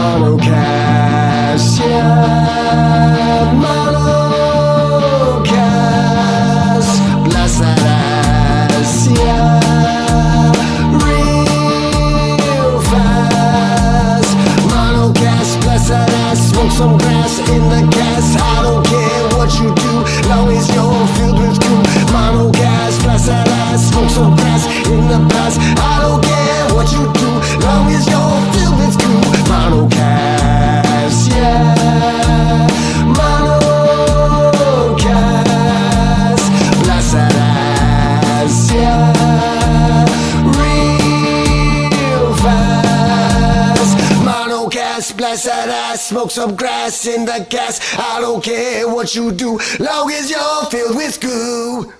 MonoCast, yeah, MonoCast, blessed ass, yeah, real fast. MonoCast, blessed ass, smoke some grass in the gas. I don't care what you do, long as you're filled with goo. MonoCast, blessed ass, smoke some grass in the past. I don't care what you do, long as you're filled with goo. MonoCast, yeah, MonoCast, blessed ass, yeah, real fast. MonoCast, blessed ass, smoke some grass in the gas. I don't care what you do, long as you're filled with goo.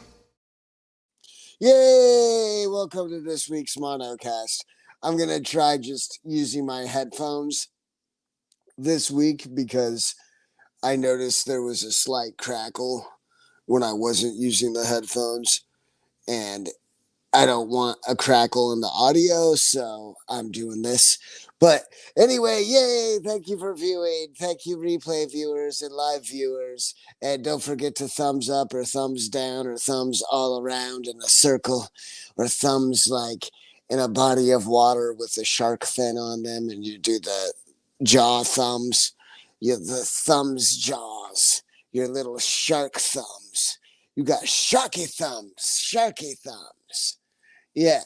Yay! Welcome to this week's MonoCast. I'm gonna try just using my headphones this week because I noticed there was a slight crackle when I wasn't using the headphones, and I don't want a crackle in the audio, so I'm doing this. But anyway, yay! Thank you for viewing. Thank you, replay viewers and live viewers. And don't forget to thumbs up or thumbs down or thumbs all around in a circle, or thumbs like in a body of water with a shark fin on them, and you do the jaw thumbs. The thumbs jaws. Your little shark thumbs. You got sharky thumbs. Sharky thumbs. Yeah.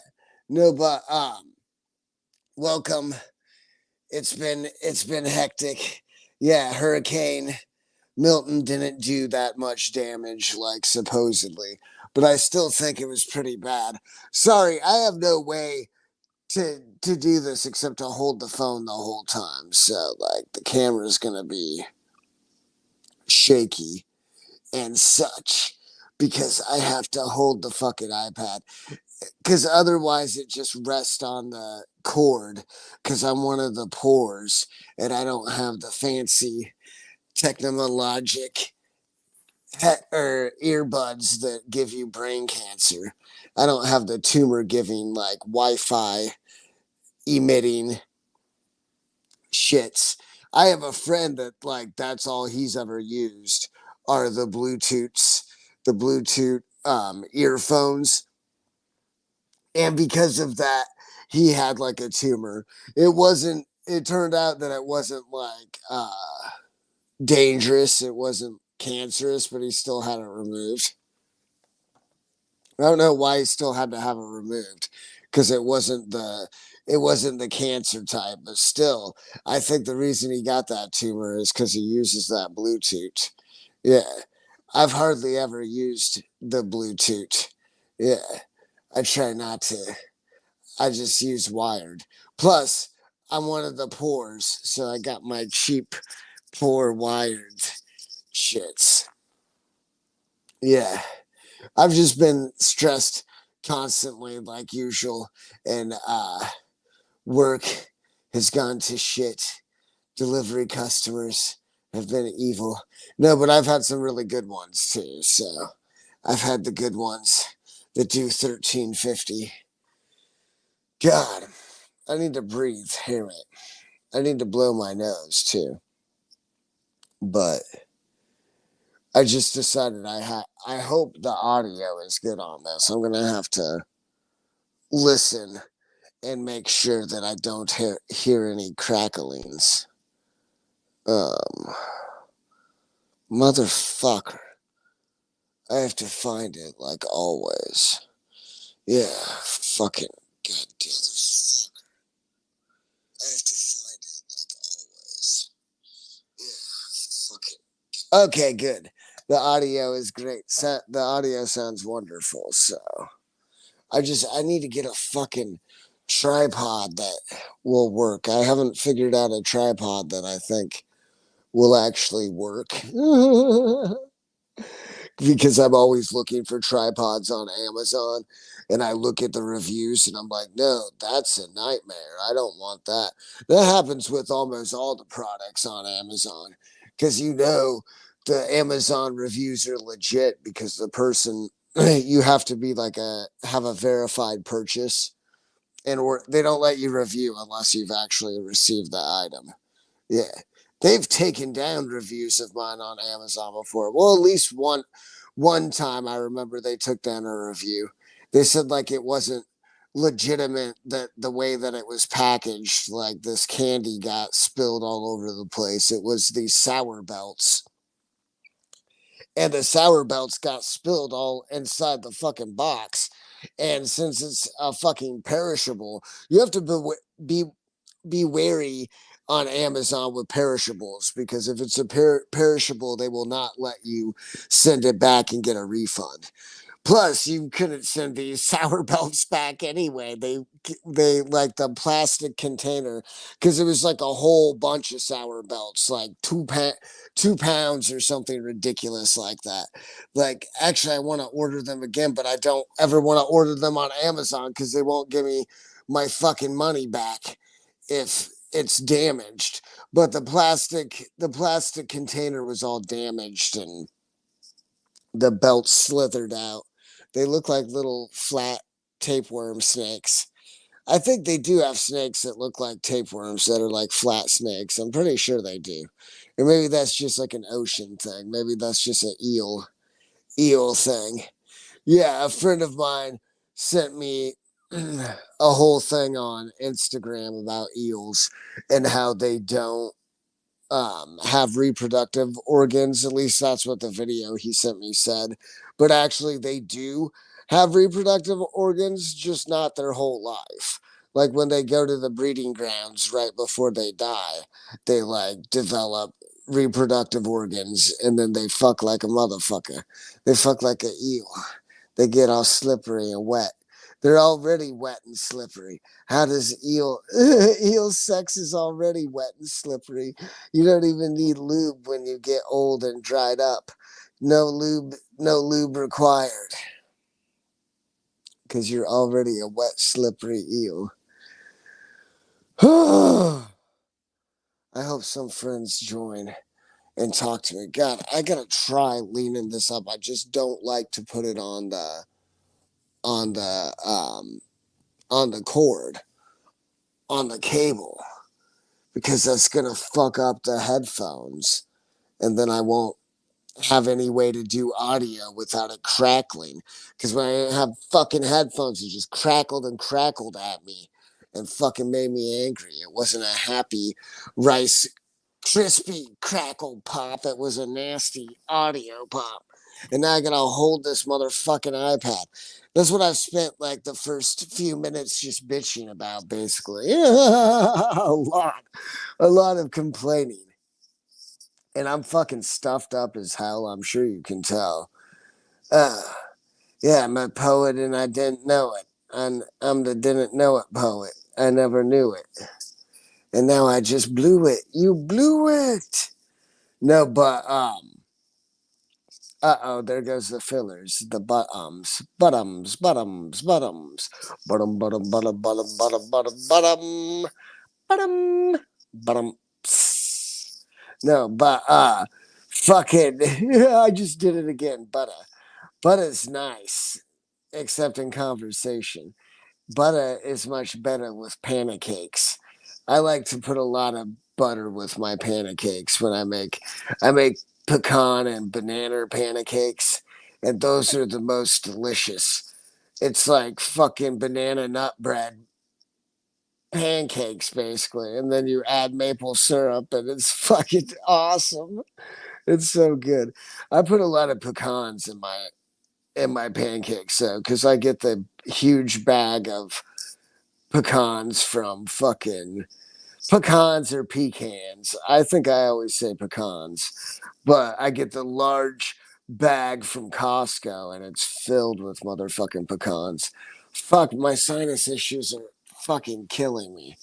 No, but welcome. It's been hectic. Yeah, Hurricane Milton didn't do that much damage, like supposedly, but I still think it was pretty bad. Sorry, I have no way to do this except to hold the phone the whole time. So like the camera's gonna be shaky and such because I have to hold the fucking iPad. Because otherwise it just rests on the cord because I'm one of the poors and I don't have the fancy technologic or earbuds that give you brain cancer. I don't have the tumor giving like Wi-Fi emitting shits. I have a friend that like that's all he's ever used are the Bluetooth earphones. And because of that, he had like a tumor. It turned out that it wasn't like dangerous. It wasn't cancerous, but he still had it removed. I don't know why he still had to have it removed because it wasn't the cancer type, but still, I think the reason he got that tumor is because he uses that Bluetooth. Yeah. I've hardly ever used the Bluetooth. Yeah. I try not to. I just use wired. Plus, I'm one of the poors, so I got my cheap, poor wired shits. Yeah. I've just been stressed constantly, like usual, and work has gone to shit. Delivery customers have been evil. No, but I've had some really good ones too, so I've had the good ones that do $13.50. God, I need to breathe. Hear it. I need to blow my nose too. But I just decided I hope the audio is good on this. I'm gonna have to listen and make sure that I don't hear any cracklings. Motherfucker. I have to find it like always. Yeah, fucking goddamn fucker. I have to find it like always. Yeah, fucking. Okay, good. The audio is great. The audio sounds wonderful. So I need to get a fucking tripod that will work. I haven't figured out a tripod that I think will actually work. Because I'm always looking for tripods on Amazon and I look at the reviews and I'm like, no, that's a nightmare. I don't want that. That happens with almost all the products on Amazon because the Amazon reviews are legit because the person you have to be have a verified purchase and they don't let you review unless you've actually received the item. Yeah. They've taken down reviews of mine on Amazon before. Well, at least one time I remember they took down a review. They said like it wasn't legitimate, that the way that it was packaged, like this candy got spilled all over the place. It was these sour belts. And the sour belts got spilled all inside the fucking box. And since it's a fucking perishable, you have to be be wary on Amazon with perishables, because if it's a perishable, they will not let you send it back and get a refund. Plus, you couldn't send these sour belts back anyway. They like the plastic container, because it was like a whole bunch of sour belts, like 2 pounds or something ridiculous like that. Like, actually, I want to order them again, but I don't ever want to order them on Amazon because they won't give me my fucking money back if it's damaged. But the plastic container was all damaged and the belt slithered out. They look like little flat tapeworm snakes. I think they do have snakes that look like tapeworms that are like flat snakes. I'm pretty sure they do. Or maybe that's just like an ocean thing. Maybe that's just an eel thing. Yeah, a friend of mine sent me a whole thing on Instagram about eels and how they don't have reproductive organs. At least that's what the video he sent me said. But actually, they do have reproductive organs, just not their whole life. Like when they go to the breeding grounds right before they die, they like develop reproductive organs, and then they fuck like a motherfucker. They fuck like an eel. They get all slippery and wet. They're already wet and slippery. How does eel sex is already wet and slippery? You don't even need lube when you get old and dried up. No lube required, because you're already a wet, slippery eel. I hope some friends join and talk to me. God, I gotta try leaning this up. I just don't like to put it on the on the cord, on the cable, because that's gonna fuck up the headphones, and then I won't have any way to do audio without it crackling. Because when I have fucking headphones, it just crackled and crackled at me and fucking made me angry. It wasn't a happy rice crispy crackle pop. It was a nasty audio pop. And now I gotta hold this motherfucking iPad. That's what I've spent like the first few minutes just bitching about, basically. A lot of complaining. And I'm fucking stuffed up as hell. I'm sure you can tell. Uh, yeah, I'm a poet and I didn't know it. I'm the didn't know it poet. I never knew it. And now I just blew it. You blew it. No, but uh-oh, there goes the fillers. The buttums. Bottom. Bottom. Bottom. No, but fucking I just did it again. Butter's nice, except in conversation. Butter is much better with pancakes. I like to put a lot of butter with my pancakes when I make pecan and banana pancakes, and those are the most delicious. It's like fucking banana nut bread pancakes basically, and then you add maple syrup and it's fucking awesome. It's so good. I put a lot of pecans in my pancakes though, because I get the huge bag of pecans from fucking pecans or pecans. I think I always say pecans, but I get the large bag from Costco and it's filled with motherfucking pecans. Fuck, my sinus issues are fucking killing me.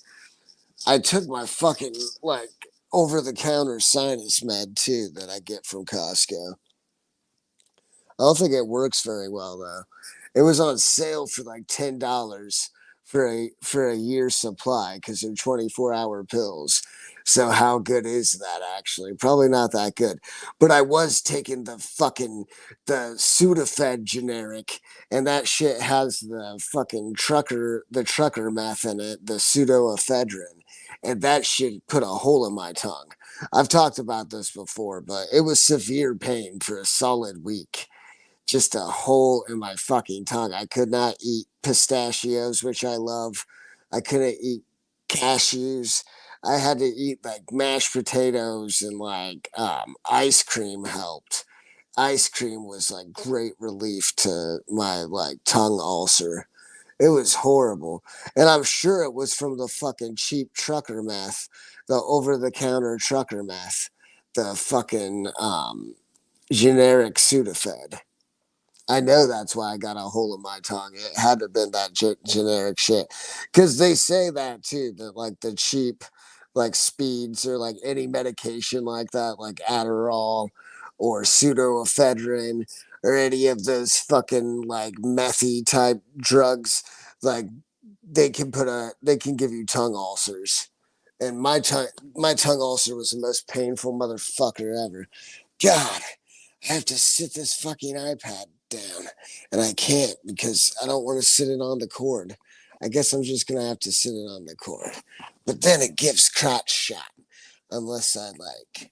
I took my fucking like over the counter sinus med too that I get from Costco. I don't think it works very well though. It was on sale for like $10 for a year's supply because they're 24-hour pills. So how good is that actually? Probably not that good. But I was taking the Sudafed generic, and that shit has the fucking trucker meth in it, the pseudoephedrine. and that shit put a hole in my tongue. I've talked about this before, but it was severe pain for a solid week. Just a hole in my fucking tongue. I could not eat pistachios, which I love. I couldn't eat cashews. I had to eat like mashed potatoes and like ice cream helped. Ice cream was like great relief to my like tongue ulcer. It was horrible. And I'm sure it was from the fucking cheap trucker meth, the over the counter trucker meth, the fucking generic Sudafed. I know that's why I got a hole in my tongue. It had to have been that generic shit. Because they say that too, that like the cheap, like speeds or like any medication like that, like Adderall or pseudoephedrine or any of those fucking like methy type drugs, like they can give you tongue ulcers. And my tongue ulcer was the most painful motherfucker ever. God, I have to sit this fucking iPad down, and I can't because I don't want to sit it on the cord. I guess I'm just gonna have to sit it on the cord. But then it gives crotch shot unless I like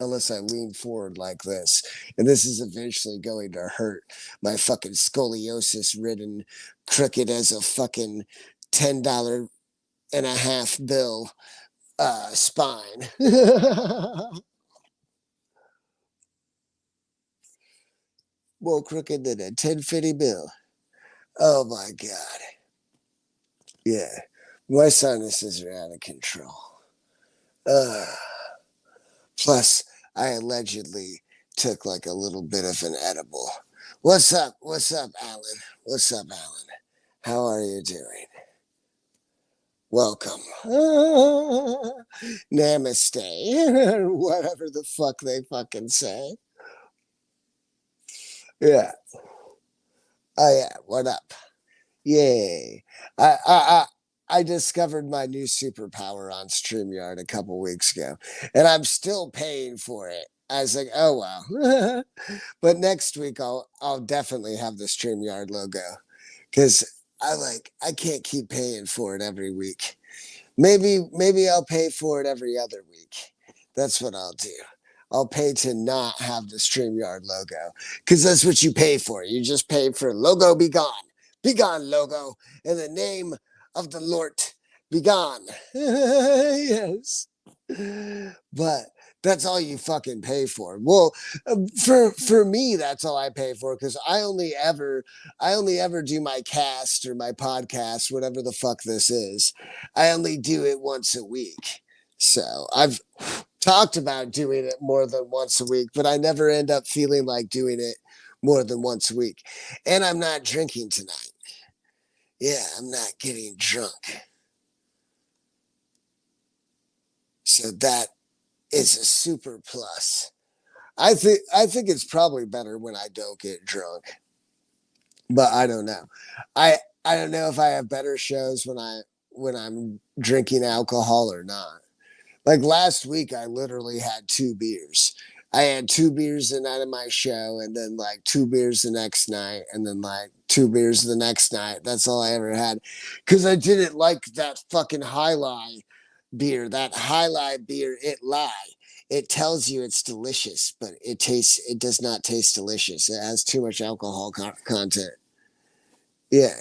unless I lean forward like this. And this is eventually going to hurt my fucking scoliosis ridden crooked as a fucking $10.50 bill spine. More crooked than a 1050 bill. Oh my God. Yeah. My sinuses are out of control. Uh, Plus, I allegedly took like a little bit of an edible. What's up? What's up, Alan? What's up, Alan? How are you doing? Welcome. Namaste. Whatever the fuck they fucking say. Yeah. Oh, yeah. What up? Yay. I discovered my new superpower on StreamYard a couple weeks ago, and I'm still paying for it. I was like, oh well. But next week I'll definitely have the StreamYard logo because I can't keep paying for it every week. Maybe I'll pay for it every other week. That's what I'll do. I'll pay to not have the StreamYard logo because that's what you pay for. You just pay for logo be gone. Be gone, logo. In the name of the Lord, be gone. Yes. But that's all you fucking pay for. Well, for me, that's all I pay for because I only ever do my cast or my podcast, whatever the fuck this is. I only do it once a week. So I've talked about doing it more than once a week, but I never end up feeling like doing it more than once a week. And I'm not drinking tonight. Yeah, I'm not getting drunk. So that is a super plus. I think it's probably better when I don't get drunk. But I don't know. I don't know if I have better shows when I'm drinking alcohol or not. Like last week, I literally had 2 beers. I had 2 beers the night of my show, and then like 2 beers the next night, and then like 2 beers the next night. That's all I ever had, because I didn't like that fucking High Lie beer. That High Lie beer, it lie. It tells you it's delicious, but it does not taste delicious. It has too much alcohol content. Yeah.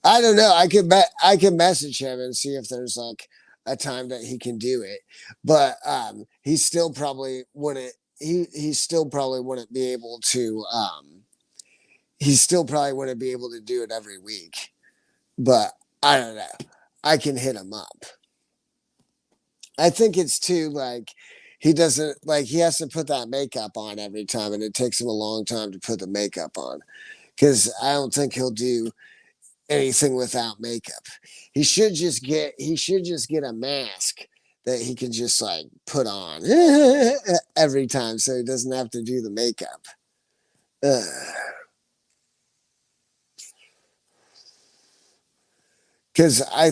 I don't know. I can message him and see if there's like a time that he can do it. But he still probably wouldn't he still probably wouldn't be able to he still probably wouldn't be able to do it every week. But I don't know. I can hit him up. I think it's too like he doesn't like he has to put that makeup on every time and it takes him a long time to put the makeup on. Because I don't think he'll do anything without makeup. He should just get a mask that he can just like put on every time so he doesn't have to do the makeup. Because I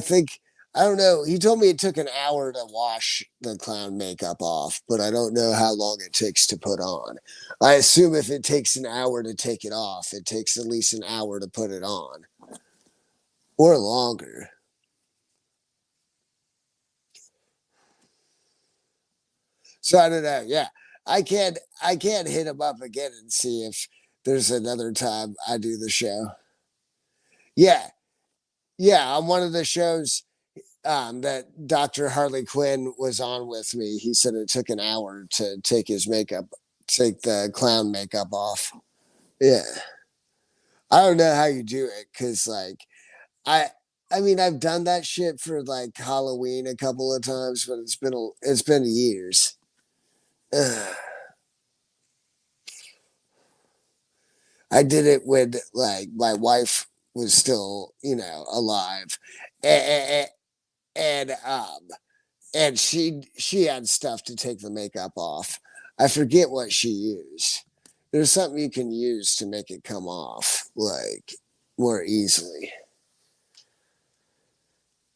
don't know. He told me it took an hour to wash the clown makeup off, but I don't know how long it takes to put on. I assume if it takes an hour to take it off, it takes at least an hour to put it on, or longer. So I don't know. Yeah, I can't hit him up again and see if there's another time I do the show. Yeah, yeah. On one of the shows that Dr. Harley Quinn was on with me, he said it took an hour to take the clown makeup off. Yeah, I don't know how you do it because I. I mean, I've done that shit for like Halloween a couple of times, but it's been years. Ugh. I did it when like my wife was still, alive, and and she had stuff to take the makeup off. I forget what she used. There's something you can use to make it come off like more easily.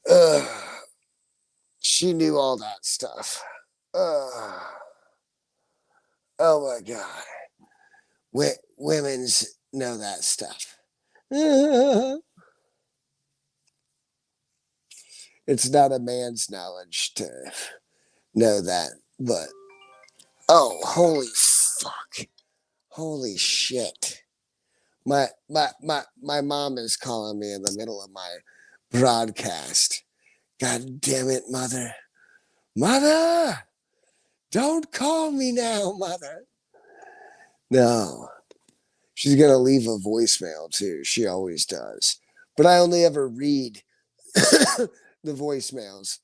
Ugh, she knew all that stuff. Ugh, oh my god, women's know that stuff. It's not a man's knowledge to know that, but oh, holy fuck, holy shit! My mom is calling me in the middle of my broadcast. God damn it, mother, mother! Don't call me now, mother. No, she's gonna leave a voicemail too. She always does, but I only ever read the voicemails.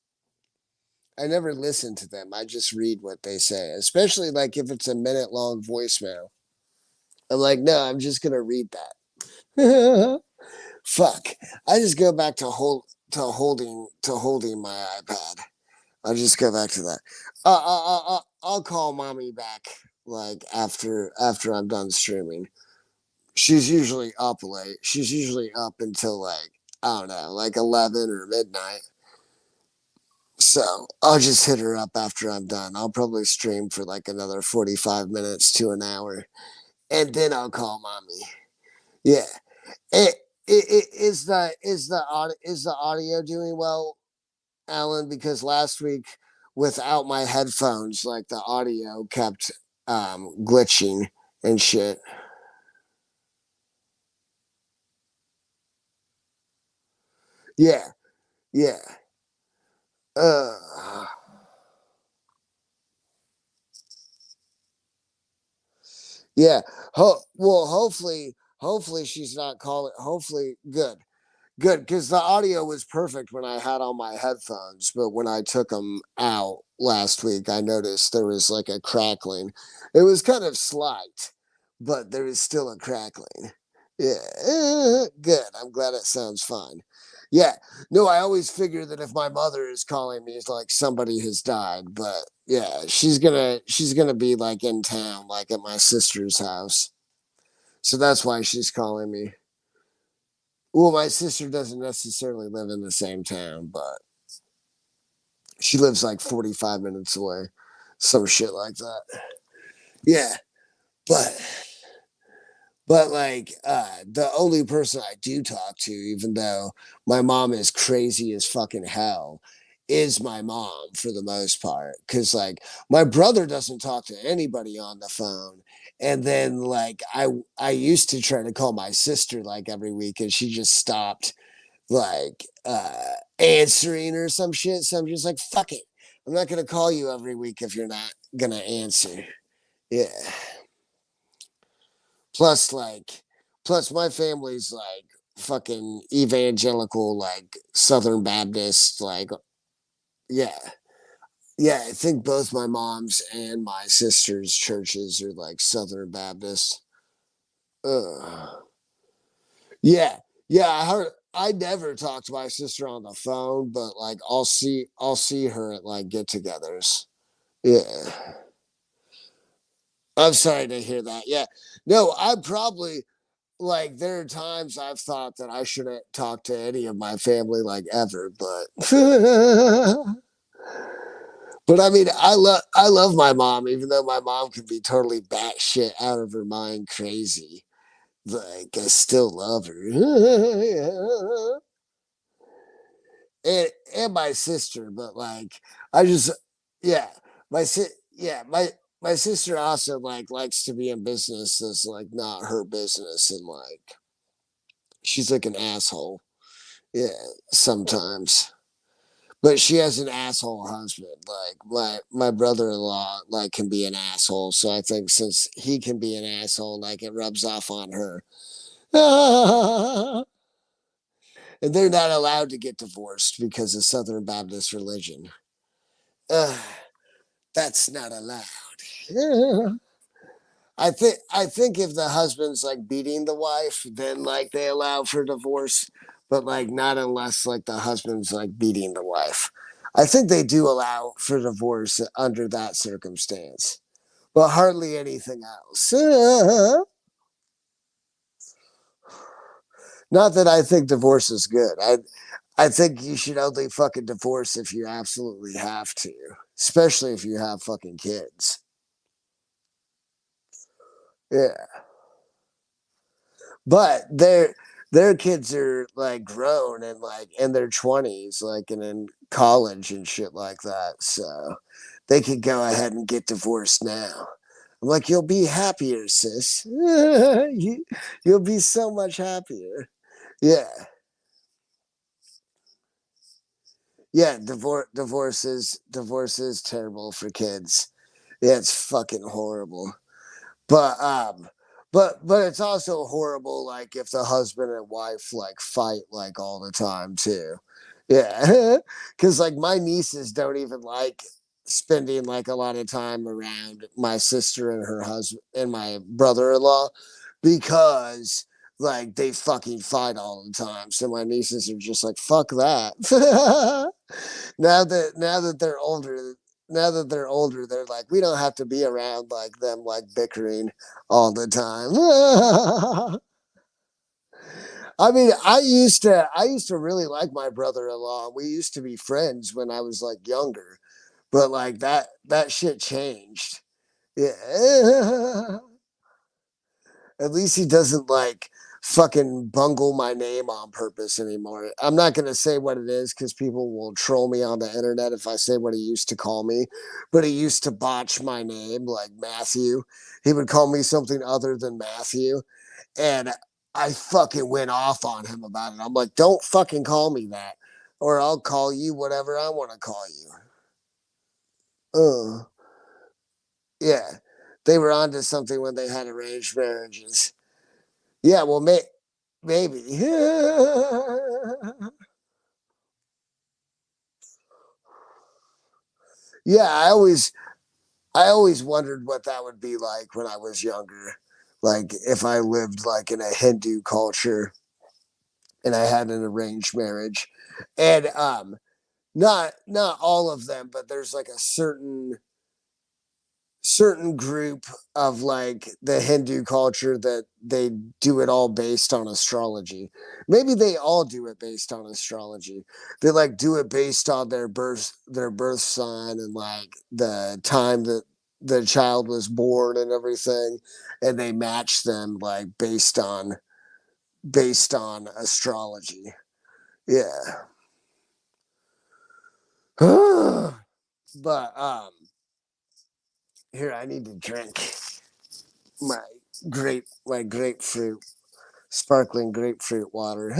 I never listen to them. I just read what they say, especially like if it's a minute long voicemail. I'm like, no, I'm just gonna read that. Fuck. I just go back to holding my iPad. I'll just go back to that. I'll call mommy back like after I'm done streaming. She's usually up late. She's usually up until like I don't know, like 11 or midnight. So I'll just hit her up after I'm done. I'll probably stream for like another 45 minutes to an hour, and then I'll call mommy. Yeah. It, is the audio doing well, Alan? Because last week, without my headphones, like the audio kept glitching and shit. Yeah, yeah. Uh, yeah. Well, hopefully she's not calling. Hopefully, good. Good, because the audio was perfect when I had on my headphones, but when I took them out last week, I noticed there was like a crackling. It was kind of slight, but there is still a crackling. Yeah, good. I'm glad it sounds fine. Yeah, no, I always figure that if my mother is calling me, it's like somebody has died. But yeah, she's gonna be like in town, like at my sister's house. So that's why she's calling me. Well, my sister doesn't necessarily live in the same town, but she lives like 45 minutes away. Some shit like that. Yeah. But like the only person I do talk to, even though my mom is crazy as fucking hell, is my mom for the most part. Cause like my brother doesn't talk to anybody on the phone. And then like I used to try to call my sister like every week and she just stopped like answering or some shit. So I'm just like, fuck it. I'm not gonna call you every week if you're not gonna answer. Yeah. Plus, like, plus my family's like fucking evangelical, like Southern Baptist, like, yeah. Yeah, I think both my mom's and my sister's churches are like Southern Baptist. Ugh. Yeah, yeah. I never talk to my sister on the phone, but like I'll see her at like get-togethers. Yeah, I'm sorry to hear that. Yeah, no, I probably like there are times I've thought that I shouldn't talk to any of my family like ever, but but I mean I love my mom, even though my mom can be totally batshit out of her mind crazy. Like I still love her. And my sister, but like I just yeah, my si- yeah, my sister also like likes to be in business that's like not her business, and like she's like an asshole. Yeah, sometimes. But she has an asshole husband. Like my brother in law like can be an asshole. So I think since he can be an asshole, like it rubs off on her. And they're not allowed to get divorced because of Southern Baptist religion. Uh, that's not allowed. I think if the husband's like beating the wife, then like they allow for divorce, but like not unless like the husband's like beating the wife. I think they do allow for divorce under that circumstance, but hardly anything else. Not that I think divorce is good. I think you should only fucking divorce if you absolutely have to, especially if you have fucking kids. Yeah. But their kids are like grown and like in their 20s, like and in college and shit like that. So they could go ahead and get divorced now. I'm like, you'll be happier, sis. You'll be so much happier. Yeah. Yeah, divorce is terrible for kids. Yeah, it's fucking horrible. But but it's also horrible like if the husband and wife like fight like all the time too. Yeah. Cuz like my nieces don't even like spending like a lot of time around my sister and her husband and my brother-in-law because like they fucking fight all the time. So my nieces are just like fuck that. Now that they're older, they're like, we don't have to be around like them like bickering all the time. I mean, I used to really like my brother-in-law. We used to be friends when I was like younger, but like that shit changed. Yeah. At least he doesn't like fucking bungle my name on purpose anymore. I'm not going to say what it is because people will troll me on the internet if I say what he used to call me. But he used to botch my name like Matthew. He would call me something other than Matthew. And I fucking went off on him about it. I'm like, don't fucking call me that. Or I'll call you whatever I want to call you. Uh, yeah. They were onto something when they had arranged marriages. Yeah, well, maybe. Yeah, I always wondered what that would be like when I was younger. Like if I lived like in a Hindu culture and I had an arranged marriage. And not all of them, but there's like a certain group of like the Hindu culture that they do it all based on astrology. Maybe they all do it based on astrology. They like do it based on their birth sign and like the time that the child was born and everything, and they match them like based on astrology. Yeah. But here I need to drink my my grapefruit sparkling grapefruit water.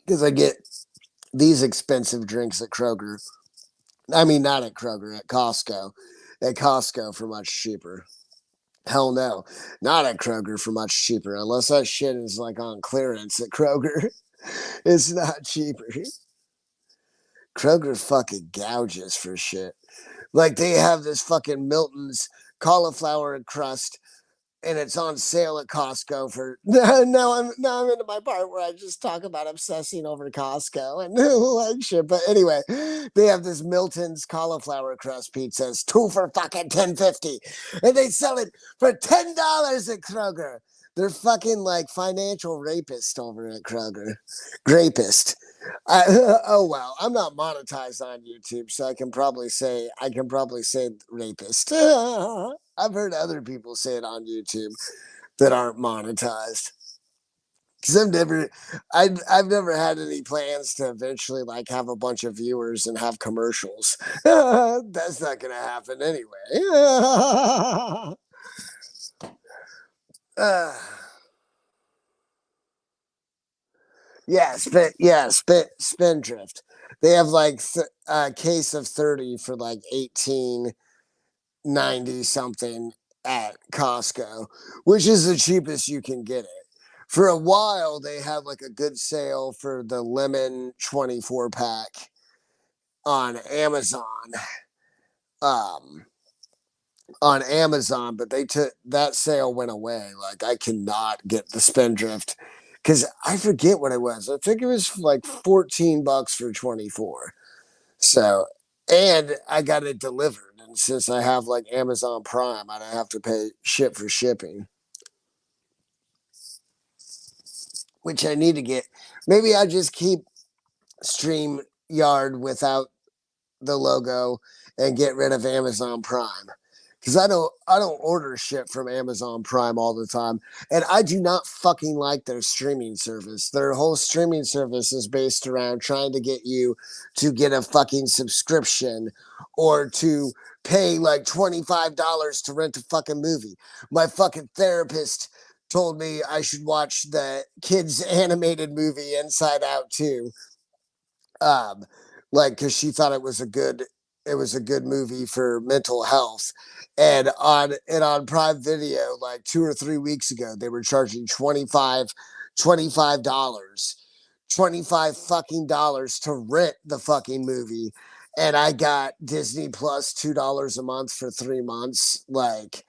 Because I get these expensive drinks at Kroger. I mean, not at Kroger, at Costco. At Costco for much cheaper. Hell no, not at Kroger for much cheaper. Unless that shit is like on clearance at Kroger, it's not cheaper. Kroger fucking gouges for shit. Like they have this fucking Milton's cauliflower crust and it's on sale at Costco for now I'm into my part where I just talk about obsessing over Costco and like shit. But anyway, they have this Milton's cauliflower crust pizza. It's two for fucking $10.50. And they sell it for $10 at Kroger. They're fucking like financial rapist over at Kroger. Grapist. Oh well, I'm not monetized on YouTube, so I can probably say rapist. I've heard other people say it on YouTube that aren't monetized. Because I've never had any plans to eventually like have a bunch of viewers and have commercials. That's not gonna happen anyway. uh, Spindrift. They have like a case of 30 for like 18.90 something at Costco, which is the cheapest you can get it. For a while, they had like a good sale for the lemon 24 pack on Amazon. Um, on Amazon, but they took that sale went away. Like I cannot get the Spindrift because I forget what it was. I think it was like $14 for 24. So, and I got it delivered. And since I have like Amazon Prime, I don't have to pay ship for shipping, which I need to get. Maybe I just keep StreamYard without the logo and get rid of Amazon Prime. Because I don't order shit from Amazon Prime all the time. And I do not fucking like their streaming service. Their whole streaming service is based around trying to get you to get a fucking subscription or to pay like $25 to rent a fucking movie. My fucking therapist told me I should watch the kids animated movie Inside Out too, um like because she thought it was a good movie for mental health. And on Prime Video like 2 or 3 weeks ago they were charging 25 dollars 25 fucking dollars to rent the fucking movie. And I got Disney Plus $2 a month for 3 months. Like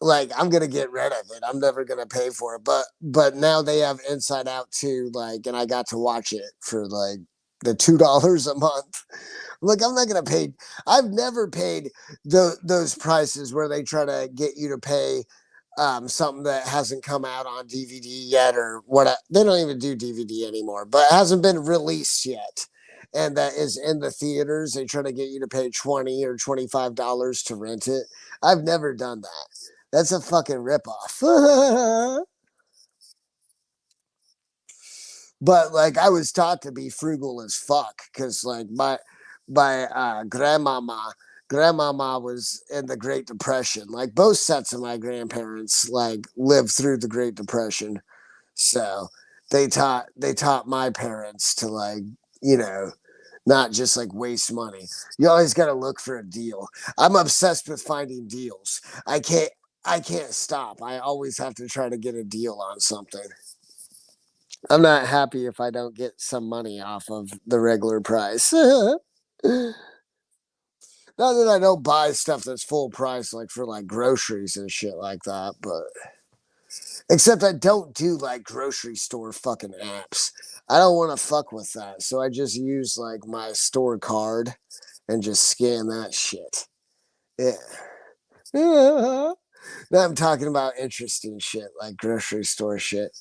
I'm gonna get rid of it. I'm never gonna pay for it. But now they have Inside Out too, like, and I got to watch it for like the $2 a month. Look, I'm not gonna pay. I've never paid those prices where they try to get you to pay something that hasn't come out on DVD yet or what. They don't even do DVD anymore, but it hasn't been released yet. And that is in the theaters. They try to get you to pay $20 or $25 to rent it. I've never done that. That's a fucking ripoff. But like I was taught to be frugal as fuck because like my grandmama was in the Great Depression. Like both sets of my grandparents like lived through the Great Depression. So they taught my parents to like, you know, not just like waste money. You always got to look for a deal. I'm obsessed with finding deals. I can't stop. I always have to try to get a deal on something. I'm not happy if I don't get some money off of the regular price. Not that I don't buy stuff that's full price, like for like groceries and shit like that, but except I don't do like grocery store fucking apps. I don't want to fuck with that. So I just use like my store card and just scan that shit. Yeah. Now I'm talking about interesting shit like grocery store shit.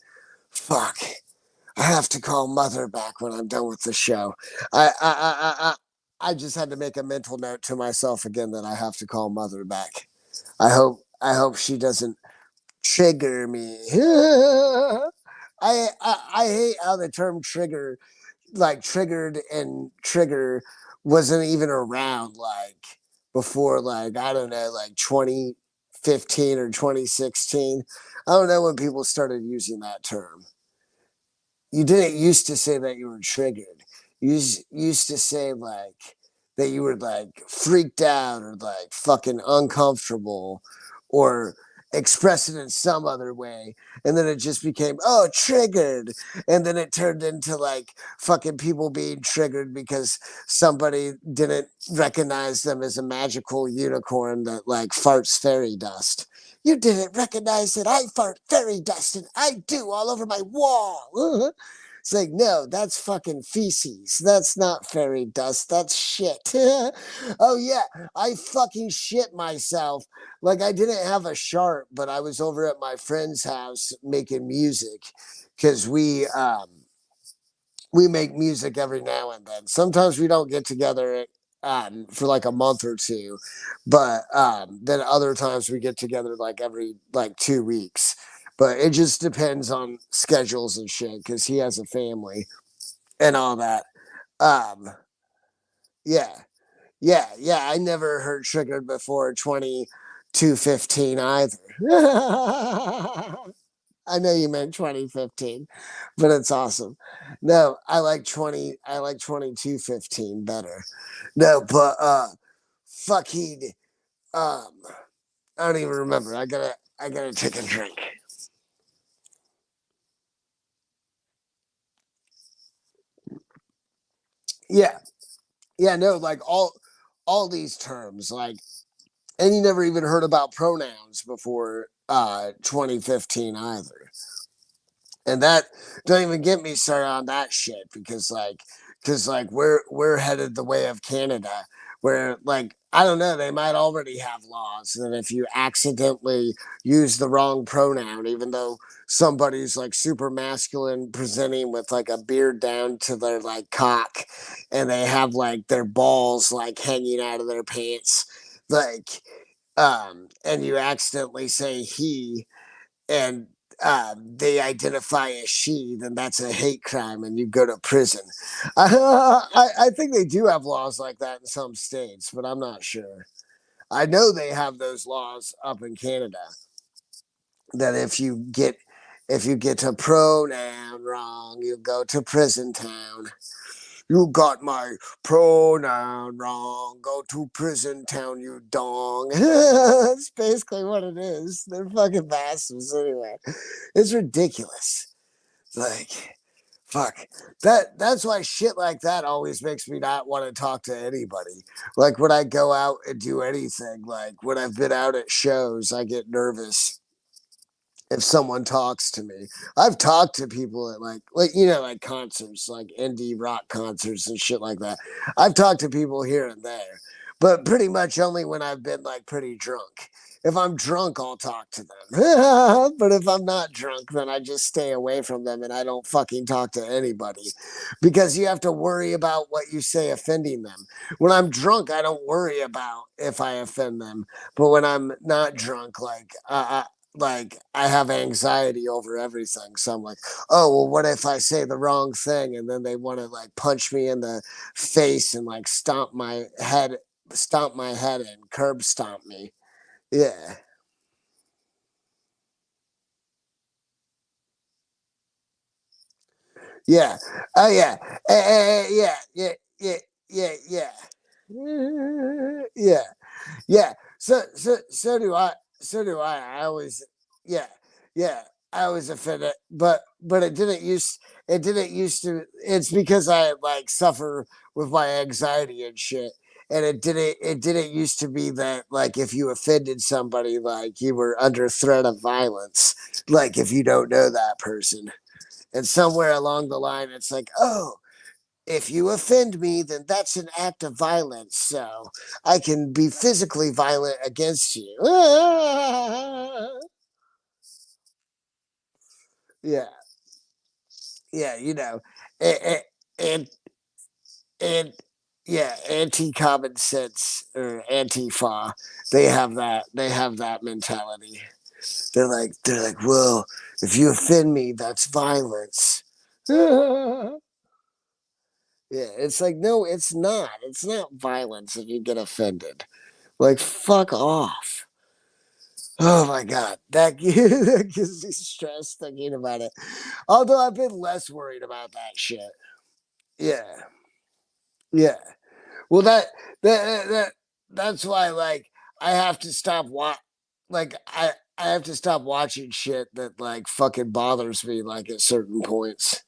Fuck. I have to call mother back when I'm done with the show. I just had to make a mental note to myself again that I have to call mother back. I hope she doesn't trigger me. I hate how the term trigger, like triggered and trigger, wasn't even around like before, like I don't know, like 2015 or 2016. I don't know when people started using that term. You didn't used to say that you were triggered. Used to say like that you were like freaked out or like fucking uncomfortable or express it in some other way. And then it just became, oh, triggered. And then it turned into like fucking people being triggered because somebody didn't recognize them as a magical unicorn that like farts fairy dust. You didn't recognize that I fart fairy dust and I do all over my wall. It's like, no, that's fucking feces. That's not fairy dust. That's shit. Oh, yeah. I fucking shit myself. Like, I didn't have a sharp, but I was over at my friend's house making music because we make music every now and then. Sometimes we don't get together for like a month or two, but then other times we get together like every like 2 weeks. but it just depends on schedules and shit because he has a family and all that. Um, yeah, yeah. I never heard triggered before 2215 either. I know you meant 2015, but it's awesome. No, I like 2215 better. No, but fucking um I don't even remember. I gotta take a drink. Yeah. Yeah, no, like all these terms, like, and you never even heard about pronouns before 2015 either. And that, don't even get me started on that shit because like we're headed the way of Canada, where like I don't know, they might already have laws that if you accidentally use the wrong pronoun, even though somebody's like super masculine presenting with like a beard down to their like cock and they have like their balls like hanging out of their pants, like and you accidentally say he and they identify as she, then that's a hate crime and you go to prison. I think they do have laws like that in some states, but I'm not sure. I know they have those laws up in Canada that if you get a pronoun wrong, you go to prison town. You got my pronoun wrong. Go to prison town, you dong. That's basically what it is. They're fucking bastards anyway. It's ridiculous. Like, fuck. That's why shit like that always makes me not want to talk to anybody. Like when I go out and do anything, like when I've been out at shows, I get nervous if someone talks to me. I've talked to people at like you know like concerts, like indie rock concerts and shit like that. I've talked to people here and there, but pretty much only when I've been like pretty drunk. If I'm drunk, I'll talk to them. But if I'm not drunk, then I just stay away from them and I don't fucking talk to anybody because you have to worry about what you say offending them. When I'm drunk, I don't worry about if I offend them. But when I'm not drunk, like I have anxiety over everything. So I'm like, oh well, what if I say the wrong thing and then they want to like punch me in the face and like stomp my head and curb stomp me. Yeah. Yeah. Oh yeah. Yeah. Yeah. Yeah. Yeah. Yeah. Yeah. Yeah. So do I. So do I. I always yeah. Yeah. I always offend it. But it didn't used to it's because I like suffer with my anxiety and shit. And it didn't used to be that like if you offended somebody like you were under threat of violence, like if you don't know that person. And somewhere along the line it's like, oh, if you offend me, then that's an act of violence. So I can be physically violent against you. Yeah, yeah, you know, and and, and yeah, anti common sense or antifa. They have that mentality. They're like, well, if you offend me, that's violence. Yeah, it's like no, it's not. It's not violence if you get offended. Like, fuck off. Oh my God. That gives me stress thinking about it. Although I've been less worried about that shit. Yeah. Yeah. Well, that's why, like, I have to stop like, I have to stop watching shit that, like, fucking bothers me, like, at certain points.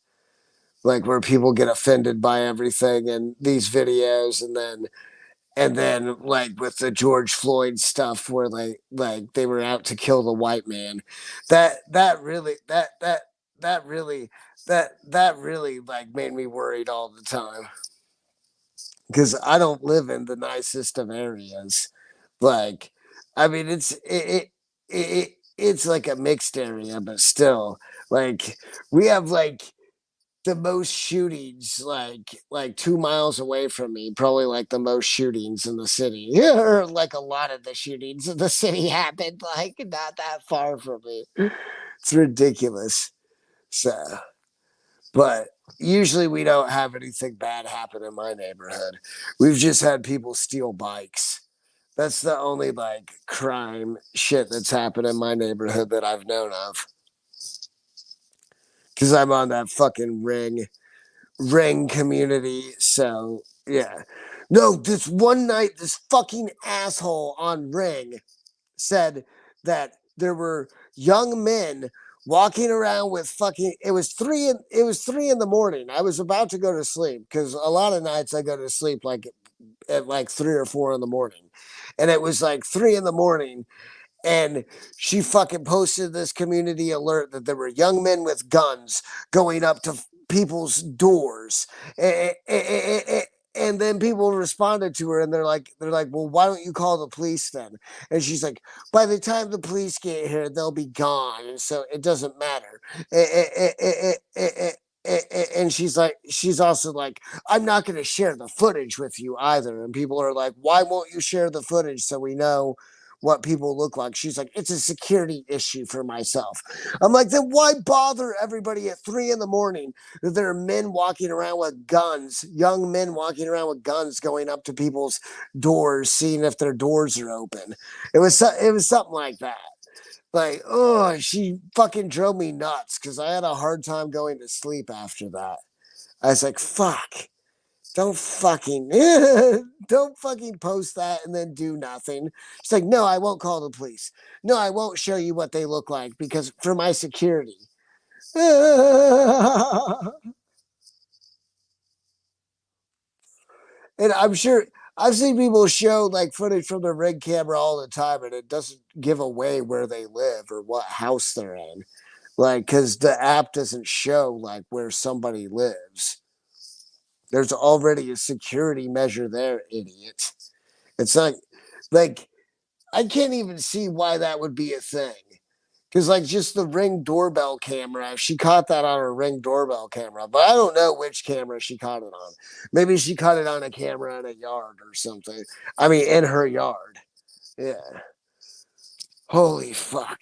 Like, where people get offended by everything and these videos, and then like with the George Floyd stuff where they were out to kill the white man. That really that really that really like made me worried all the time because I don't live in the nicest of areas. Like, I mean, it's like a mixed area, but still, like we have like the most shootings like 2 miles away from me, probably like the most shootings in the city. Or like a lot of the shootings in the city happened like not that far from me. It's ridiculous. So, but usually we don't have anything bad happen in my neighborhood. We've just had people steal bikes. That's the only like crime shit that's happened in my neighborhood that I've known of. Because I'm on that fucking ring community. So yeah. No, this one night, this fucking asshole on Ring said that there were young men walking around with fucking it was 3 in the morning. I was about to go to sleep because a lot of nights I go to sleep like at like 3 or 4 in the morning. And it was like 3 in the morning, and she fucking posted this community alert that there were young men with guns going up to people's doors. And then people responded to her, and they're like, well, why don't you call the police then? And she's like, by the time the police get here, they'll be gone, and so it doesn't matter. And she's also like, I'm not going to share the footage with you either. And people are like, why won't you share the footage so we know what people look like? She's like, it's a security issue for myself. I'm like, then why bother everybody at 3 in the morning that there are men walking around with guns, young men walking around with guns going up to people's doors, seeing if their doors are open. It was something like that. Like, oh, she fucking drove me nuts because I had a hard time going to sleep after that. I was like, fuck. Don't fucking don't fucking post that and then do nothing. She's like, no, I won't call the police. No, I won't show you what they look like because for my security. And I'm sure I've seen people show like footage from their rig camera all the time, and it doesn't give away where they live or what house they're in. Like, because the app doesn't show like where somebody lives. There's already a security measure there, idiot. It's like I can't even see why that would be a thing. Because like just the Ring doorbell camera, she caught that on her Ring doorbell camera, but I don't know which camera she caught it on. Maybe she caught it on a camera in a yard or something. I mean, in her yard. Yeah. Holy fuck.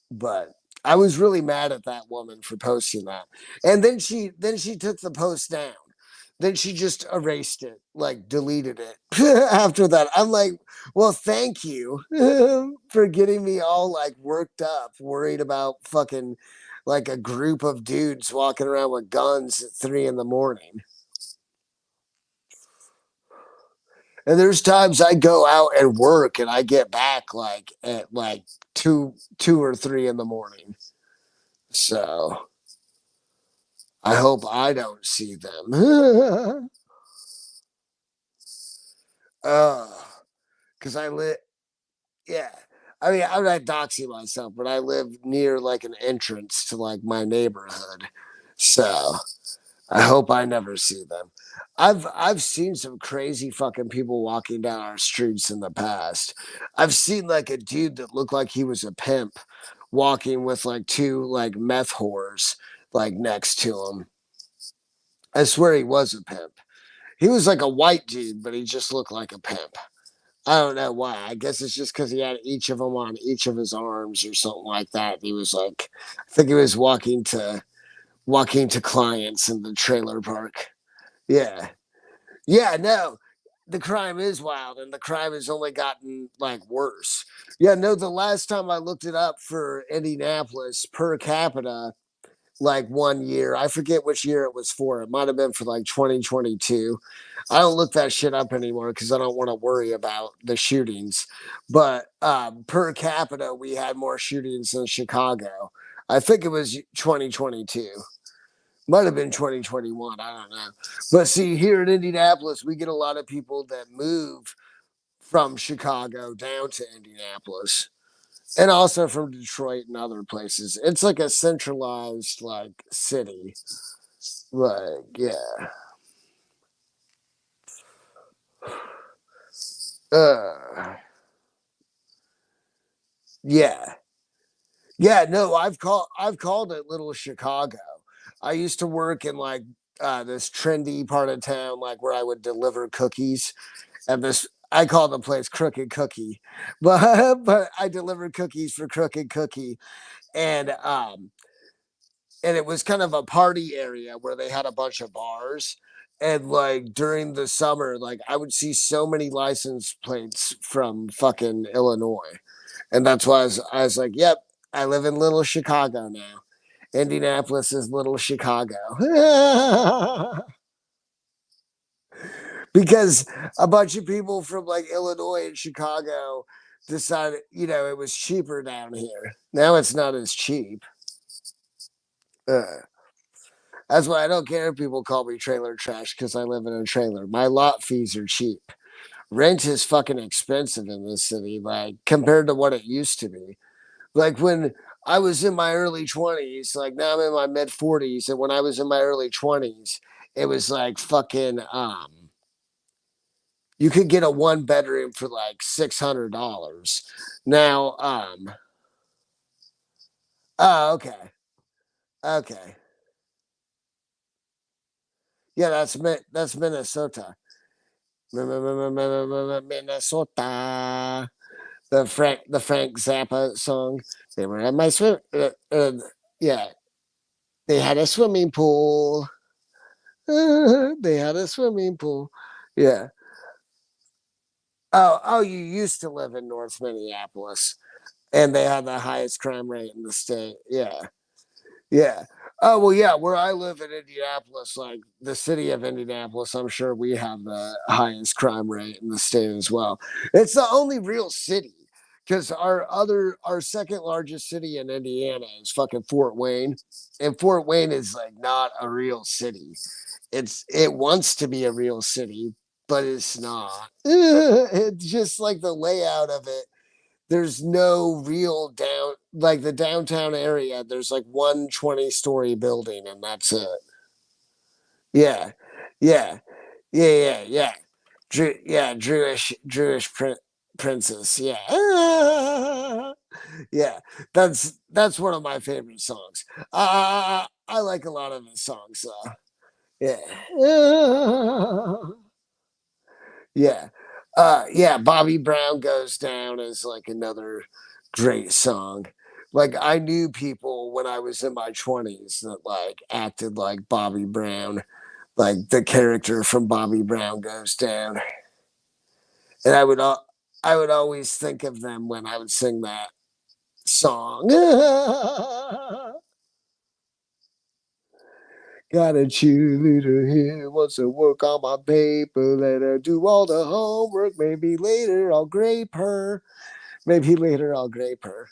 But I was really mad at that woman for posting that. And then she took the post down. Then she just erased it, like deleted it after that. I'm like, well, thank you for getting me all like worked up, worried about fucking like a group of dudes walking around with guns at 3 in the morning. And there's times I go out and work and I get back like at like two or 3 in the morning. So I hope I don't see them. uh, because I live, yeah. I mean, I'm not doxing myself, but I live near like an entrance to like my neighborhood. So I hope I never see them. I've seen some crazy fucking people walking down our streets in the past. I've seen like a dude that looked like he was a pimp walking with like two like meth whores like next to him. I swear he was a pimp. He was like a white dude, but he just looked like a pimp. I don't know why. I guess it's just because he had each of them on each of his arms or something like that. He was like, I think he was walking to clients in the trailer park. Yeah, yeah. No, the crime is wild, and the crime has only gotten like worse. Yeah, no. The last time I looked it up for Indianapolis per capita, like one year. I forget which year it was for. It might have been for like 2022. I don't look that shit up anymore because I don't want to worry about the shootings. But per capita, we had more shootings than Chicago. I think it was 2022. Might have been 2021. I don't know. But see, here in Indianapolis, we get a lot of people that move from Chicago down to Indianapolis and also from Detroit and other places. It's like a centralized like city. Like, yeah. Uh yeah. Yeah, no, I've called it Little Chicago. I used to work in like this trendy part of town, like where I would deliver cookies. And this I call the place Crooked Cookie, but I delivered cookies for Crooked Cookie, and it was kind of a party area where they had a bunch of bars. And like during the summer, like I would see so many license plates from fucking Illinois. And that's why I was like, yep, I live in Little Chicago now. Indianapolis is Little Chicago. Because a bunch of people from like Illinois and Chicago decided, it was cheaper down here. Now it's not as cheap. Uh, That's why I don't care if people call me trailer trash because I live in a trailer. My lot fees are cheap. Rent is fucking expensive in this city, like compared to what it used to be. Like when I was in my early 20s, like now I'm in my mid 40s, and when I was in my early 20s, it was like fucking you could get a one bedroom for like $600. Now oh okay. Okay. Yeah, that's Minnesota. Minnesota. The Frank Zappa song. They were at my swim. Yeah, they had a swimming pool. They had a swimming pool. Yeah. Oh, you used to live in North Minneapolis, and they had the highest crime rate in the state. Yeah. Yeah. Oh well, yeah. Where I live in Indianapolis, like the city of Indianapolis, I'm sure we have the highest crime rate in the state as well. It's the only real city because our second largest city in Indiana is fucking Fort Wayne, and Fort Wayne is like not a real city. It wants to be a real city, but it's not. It's just like the layout of it, there's no real like the downtown area. There's like one 20-story building, and that's it. Yeah, yeah, yeah. Yeah, Princess. Yeah, yeah. That's one of my favorite songs. I like a lot of the songs. Yeah. Yeah. Yeah, Bobby Brown Goes Down is like another great song. Like I knew people when I was in my 20s that like acted like Bobby Brown, like the character from Bobby Brown Goes Down. And I would always think of them when I would sing that song. Got a cheerleader here, wants to work on my paper. Let her do all the homework. Maybe later I'll grape her. Maybe later I'll grape her.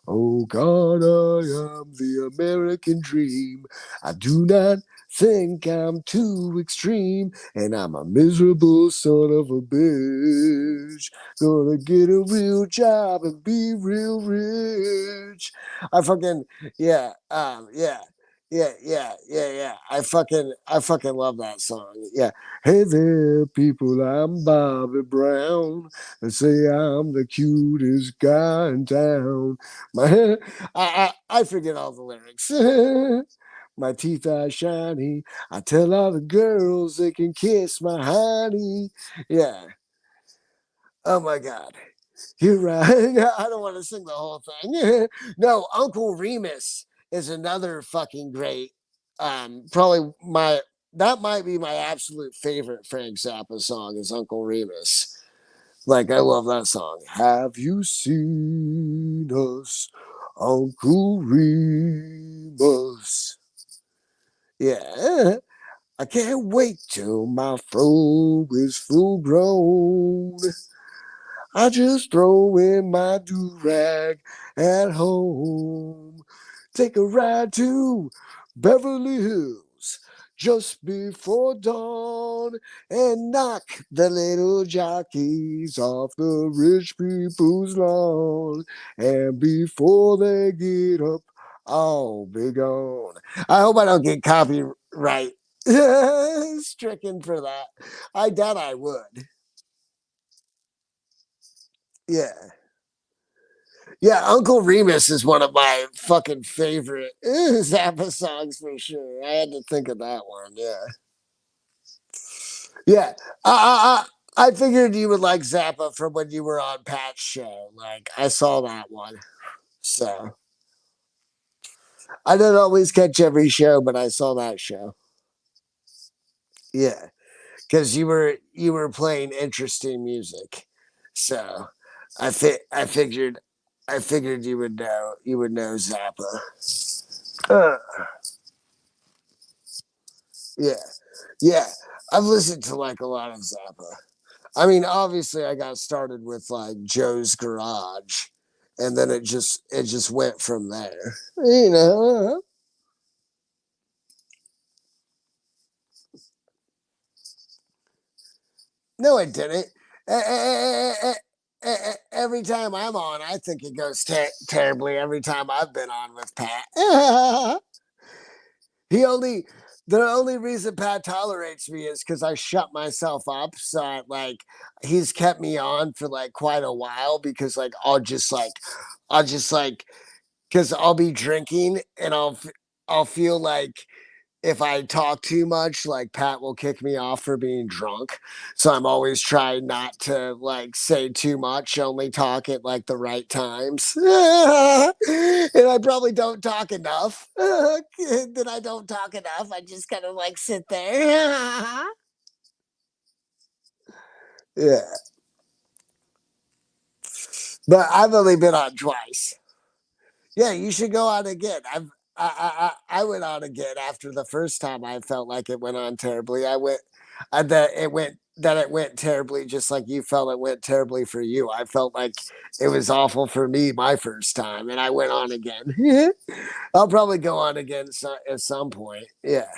Oh God, I am the American dream. I do not think I'm too extreme, and I'm a miserable son of a bitch. Gonna get a real job and be real rich. I fucking yeah. I fucking love that song. Yeah. Hey there, people, I'm Bobby Brown. They say I'm the cutest guy in town. My I forget all the lyrics. My teeth are shiny. I tell all the girls they can kiss my honey. Yeah. Oh my God. You're right. I don't want to sing the whole thing. No, Uncle Remus is another fucking great. Probably that might be my absolute favorite Frank Zappa song is Uncle Remus. Like I love that song. Have you seen us, Uncle Remus? Yeah. I can't wait till my fro is full grown. I just throw in my do-rag at home. Take a ride to Beverly Hills just before dawn and knock the little jockeys off the rich people's lawn. And before they get up, I'll be gone. I hope I don't get copyright stricken for that. I doubt I would. Yeah. Yeah, Uncle Remus is one of my fucking favorite Zappa songs for sure. I had to think of that one. Yeah, yeah. I figured you would like Zappa from when you were on Pat's show. Like I saw that one. So I don't always catch every show, but I saw that show. Yeah, because you were playing interesting music. So I figured you would know Zappa. Uh, yeah, yeah. I've listened to like a lot of Zappa. I mean, obviously, I got started with like Joe's Garage, and then it just went from there. You know, no, it didn't. Every time I'm on, I think it goes terribly. Every time I've been on with Pat, he only the only reason Pat tolerates me is because I shut myself up. So like he's kept me on for like quite a while because like I'll just like because I'll be drinking and I'll feel like if I talk too much, like Pat will kick me off for being drunk. So I'm always trying not to like say too much, only talk at like the right times. And I probably don't talk enough. Then I don't talk enough. I just kind of like sit there. Yeah. But I've only been on twice. Yeah, you should go on again. I went on again after the first time. I felt like it went on terribly. That it went terribly, just like you felt it went terribly for you. I felt like it was awful for me my first time, and I went on again. I'll probably go on again at some point. Yeah.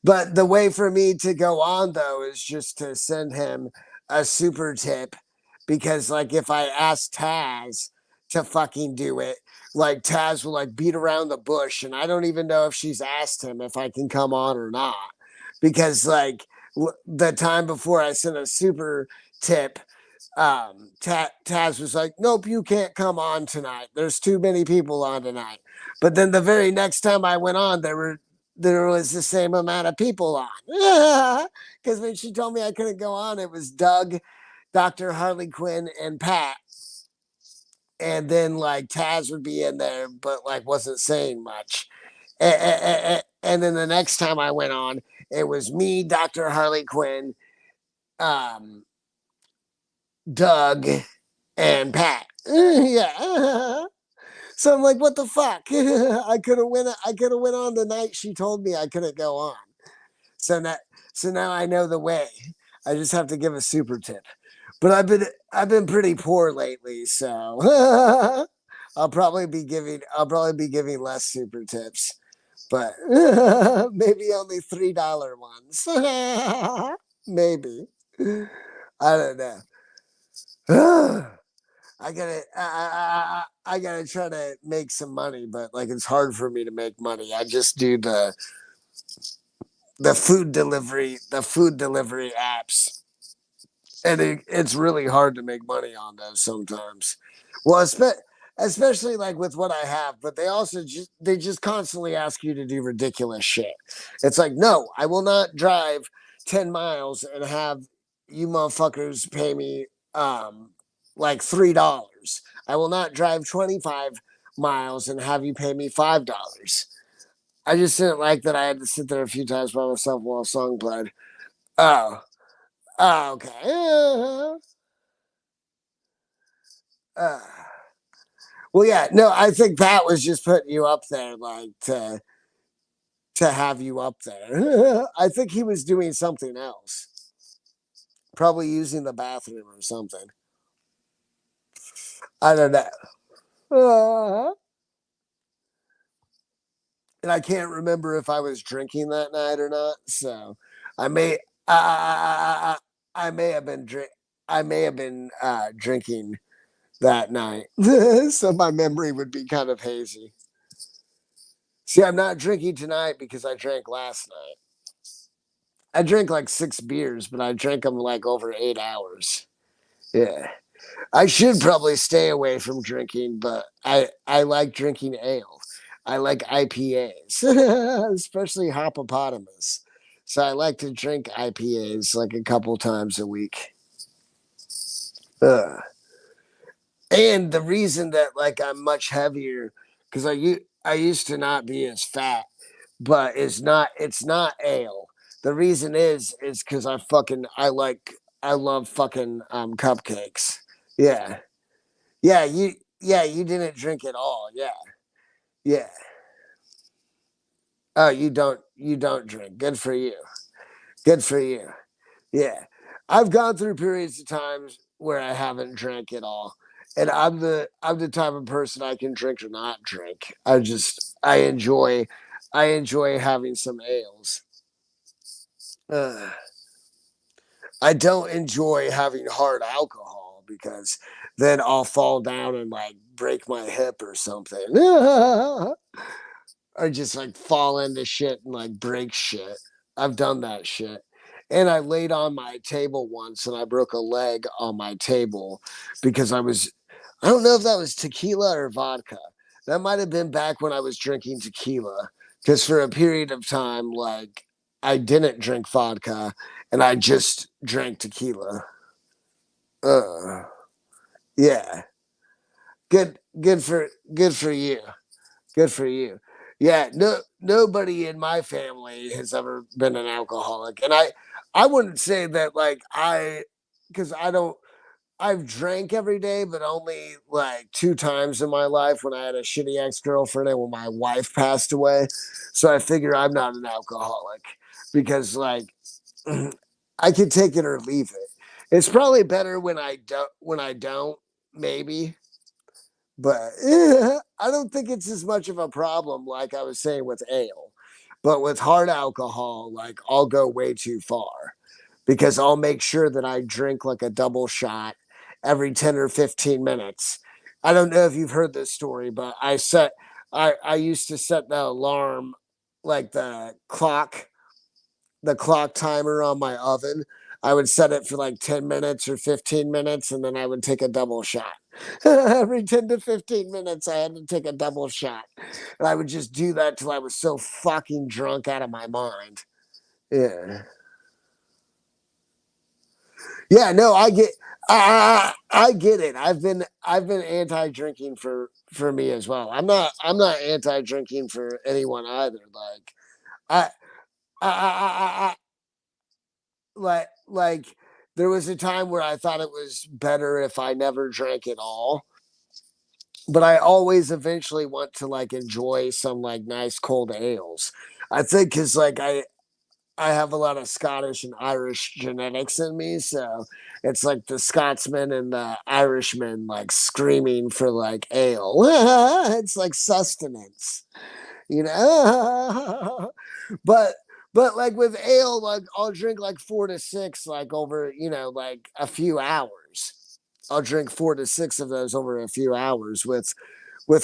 But the way for me to go on though is just to send him a super tip because like if I ask Taz to fucking do it, like Taz will like beat around the bush and I don't even know if she's asked him if I can come on or not. Because like the time before I sent a super tip, Taz was like, "Nope, you can't come on tonight. There's too many people on tonight." But then the very next time I went on, there was the same amount of people on. Because when she told me I couldn't go on, it was Doug, Dr. Harley Quinn, and Pat. And then like Taz would be in there, but like wasn't saying much. And then the next time I went on, it was me, Dr. Harley Quinn, um, Doug, and Pat. Yeah. So I'm like, what the fuck? I could have went on the night she told me I couldn't go on. So now so now I know the way. I just have to give a super tip. But I've been pretty poor lately, so I'll probably be giving less super tips. But maybe only $3 ones. Maybe. I don't know. I gotta try to make some money, but like it's hard for me to make money. I just do the food delivery apps, and it's really hard to make money on those sometimes. Well, especially like with what I have, but they just constantly ask you to do ridiculous shit. It's like, no, I will not drive 10 miles and have you motherfuckers pay me like $3. I will not drive 25 miles and have you pay me $5. I just didn't like that I had to sit there a few times by myself while a song played. Oh, oh, okay. Uh, well, yeah, no, I think that was just putting you up there, like to have you up there. I think he was doing something else, probably using the bathroom or something. I don't know. And I can't remember if I was drinking that night or not. So I may, I may have been drinking that night, so my memory would be kind of hazy. See, I'm not drinking tonight because I drank last night. I drank like 6 beers, but I drank them like over 8 hours. Yeah. I should probably stay away from drinking, but I like drinking ale. I like IPAs, especially Hoppopotamus. So I like to drink IPAs like a couple times a week. Uh, and the reason that like I'm much heavier because I used to not be as fat, but it's not ale. The reason is because I love fucking cupcakes. Yeah, yeah you didn't drink at all. Yeah, yeah. Oh, you don't drink. Good for you. Good for you. Yeah. I've gone through periods of times where I haven't drank at all. And I'm the type of person I can drink or not drink. I enjoy having some ales. Uh, I don't enjoy having hard alcohol because then I'll fall down and like break my hip or something. Or just like fall into shit and like break shit. I've done that shit. And I laid on my table once and I broke a leg on my table because I don't know if that was tequila or vodka. That might have been back when I was drinking tequila. Because for a period of time, like I didn't drink vodka and I just drank tequila. Uh, yeah. Good for you. Good for you. Yeah, nobody in my family has ever been an alcoholic. And I wouldn't say that like cuz I don't I've drank every day, but only like two times in my life when I had a shitty ex-girlfriend and when my wife passed away. So I figure I'm not an alcoholic because like I can take it or leave it. It's probably better when I don't maybe, but I don't think it's as much of a problem like I was saying with ale. But with hard alcohol, like I'll go way too far because I'll make sure that I drink like a double shot every 10 or 15 minutes. I don't know if you've heard this story, but I used to set the alarm like the clock timer on my oven. I would set it for like 10 minutes or 15 minutes and then I would take a double shot. Every 10 to 15 minutes, I had to take a double shot. And I would just do that till I was so fucking drunk out of my mind. Yeah. Yeah, no, I get it. I've been anti-drinking for me as well. I'm not anti-drinking for anyone either. Like I I like there was a time where I thought it was better if I never drank at all. But I always eventually want to like enjoy some like nice cold ales. I think because like I have a lot of Scottish and Irish genetics in me, so it's like the Scotsman and the Irishman like screaming for like ale. It's like sustenance, you know. but but like with ale, like I'll drink like 4 to 6 like over like a few hours. I'll drink 4 to 6 of those over a few hours with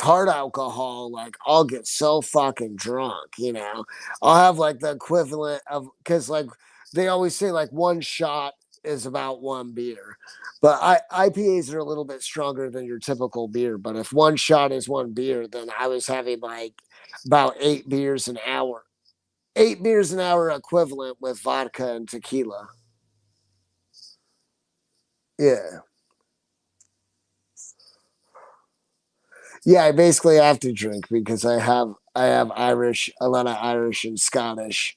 hard alcohol, like I'll get so fucking drunk, I'll have like the equivalent of because like they always say like one shot is about one beer. But IPAs are a little bit stronger than your typical beer. But if one shot is one beer, then I was having like about 8 beers an hour. 8 beers an hour equivalent with vodka and tequila. Yeah. Yeah, I basically have to drink because I have a lot of Irish and Scottish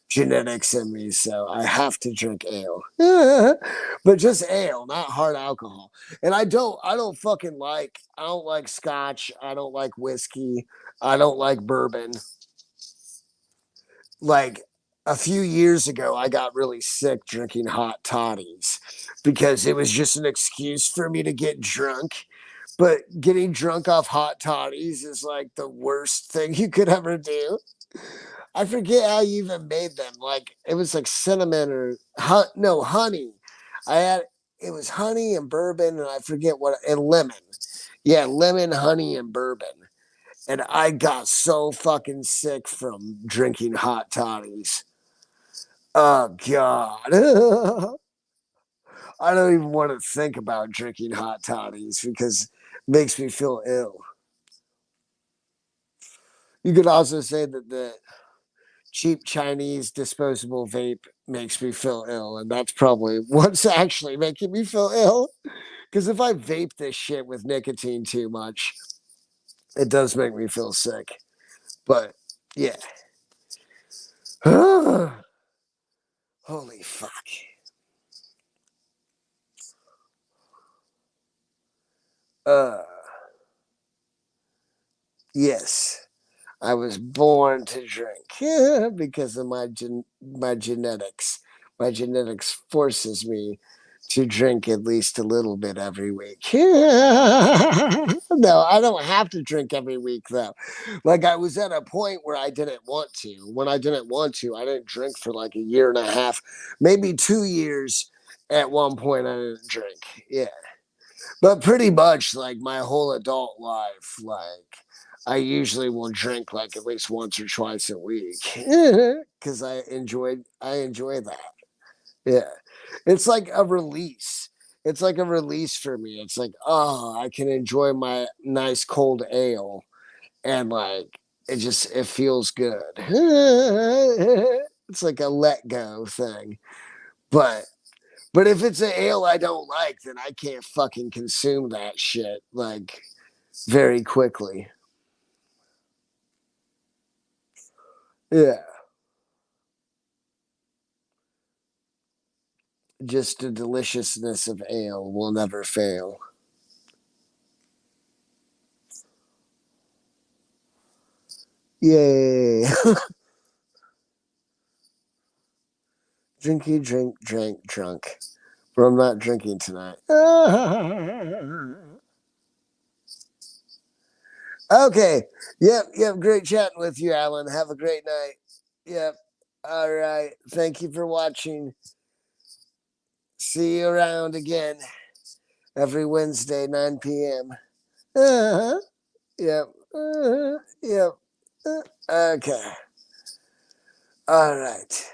genetics in me, so I have to drink ale. But just ale, not hard alcohol. And I don't like scotch, I don't like whiskey, I don't like bourbon. Like a few years ago I got really sick drinking hot toddies because it was just an excuse for me to get drunk. But getting drunk off hot toddies is like the worst thing you could ever do. I forget how you even made them. Like it was like cinnamon or no honey. I had it was honey and bourbon and I forget what and lemon. Yeah, lemon, honey, and bourbon. And I got so fucking sick from drinking hot toddies. Oh god. I don't even want to think about drinking hot toddies because it makes me feel ill. You could also say that the cheap Chinese disposable vape makes me feel ill, and that's probably what's actually making me feel ill Because if I vape this shit with nicotine too much, it does make me feel sick. But yeah. Holy fuck. Uh, yes. I was born to drink because of my genetics. My genetics forces me to drink at least a little bit every week. No, I don't have to drink every week though. Like I was at a point where I didn't want to. When I didn't want to, I didn't drink for like a year and a half, maybe 2 years. At one point, I didn't drink. Yeah, but pretty much like my whole adult life, like I usually will drink like at least once or twice a week because I enjoy that. Yeah, it's like a release. It's like a release for me. It's like, oh, I can enjoy my nice cold ale and like it feels good. It's like a let go thing. But but if it's an ale I don't like, then I can't fucking consume that shit like very quickly. Yeah, just the deliciousness of ale will never fail. Yay. Drinky, drink, drank, drunk. But I'm not drinking tonight. Okay. Yep. Yep. Great chatting with you, Alan. Have a great night. Yep. All right. Thank you for watching. See you around again every Wednesday, 9 p.m. Uh-huh. Yep. Yep. Okay. All right.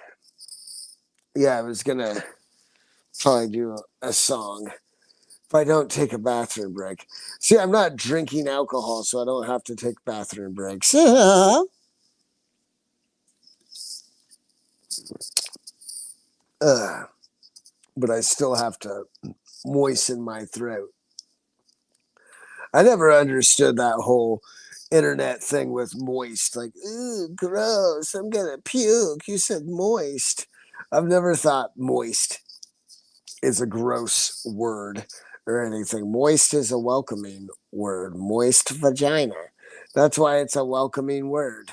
Yeah, I was going to probably do a song if I don't take a bathroom break. See, I'm not drinking alcohol, so I don't have to take bathroom breaks. But I still have to moisten my throat. I never understood that whole internet thing with moist. Like, ooh, gross. I'm going to puke. You said moist. I've never thought moist is a gross word or anything. Moist is a welcoming word. Moist vagina. That's why it's a welcoming word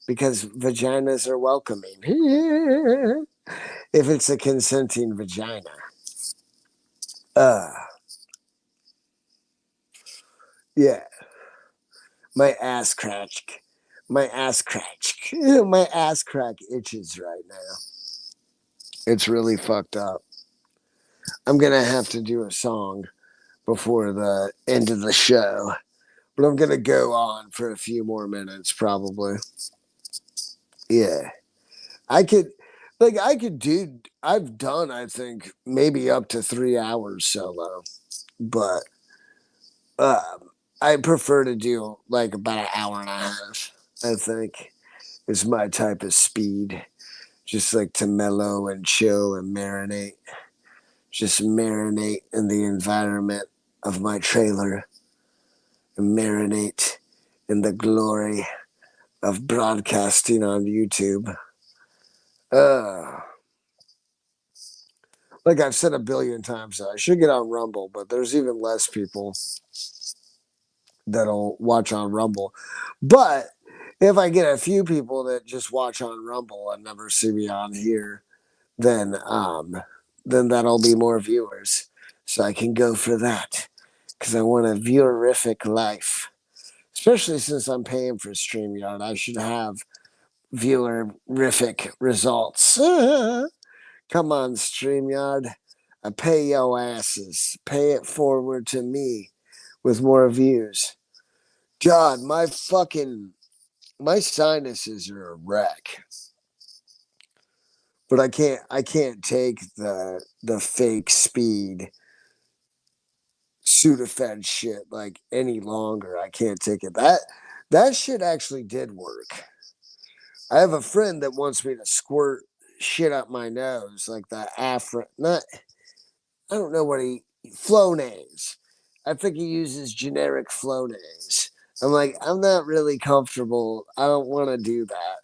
because vaginas are welcoming. If it's a consenting vagina. Uh, yeah. My ass crack. My ass crack. My ass crack itches right now. It's really fucked up. I'm going to have to do a song before the end of the show. But I'm gonna go on for a few more minutes, probably. Yeah, I could, I've done, I think, maybe up to 3 hours solo, but I prefer to do like about an hour and a half. I think is my type of speed, just like to mellow and chill and marinate, just marinate in the environment of my trailer and marinate in the glory of broadcasting on YouTube. Uh, like I've said a billion times, I should get on Rumble, but there's even less people that'll watch on Rumble. But if I get a few people that just watch on Rumble and never see me on here, then then that'll be more viewers. So I can go for that because I want a viewerific life. Especially since I'm paying for StreamYard, I should have viewerific results. Come on, StreamYard. I pay yo asses. Pay it forward to me with more views. God, my sinuses are a wreck. But I can't take the fake speed Sudafed shit like any longer. I can't take it. That shit actually did work. I have a friend that wants me to squirt shit up my nose like that Afro. Not I don't know what he Flonase. I think he uses generic Flonase. I'm like, I'm not really comfortable. I don't want to do that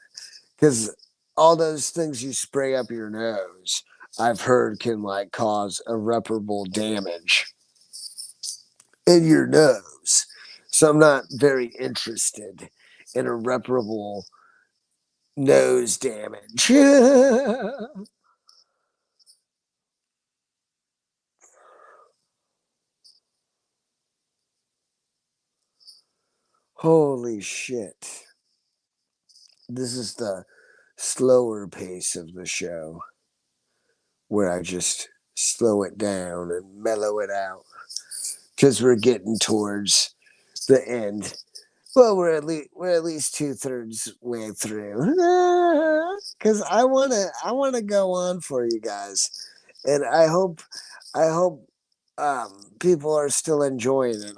because all those things you spray up your nose, I've heard can like cause irreparable damage in your nose. So I'm not very interested in irreparable nose damage. Holy shit. This is the slower pace of the show where I just slow it down and mellow it out because we're getting towards the end. Well, we're at least 2/3 way through because I wanna go on for you guys, and I hope people are still enjoying it.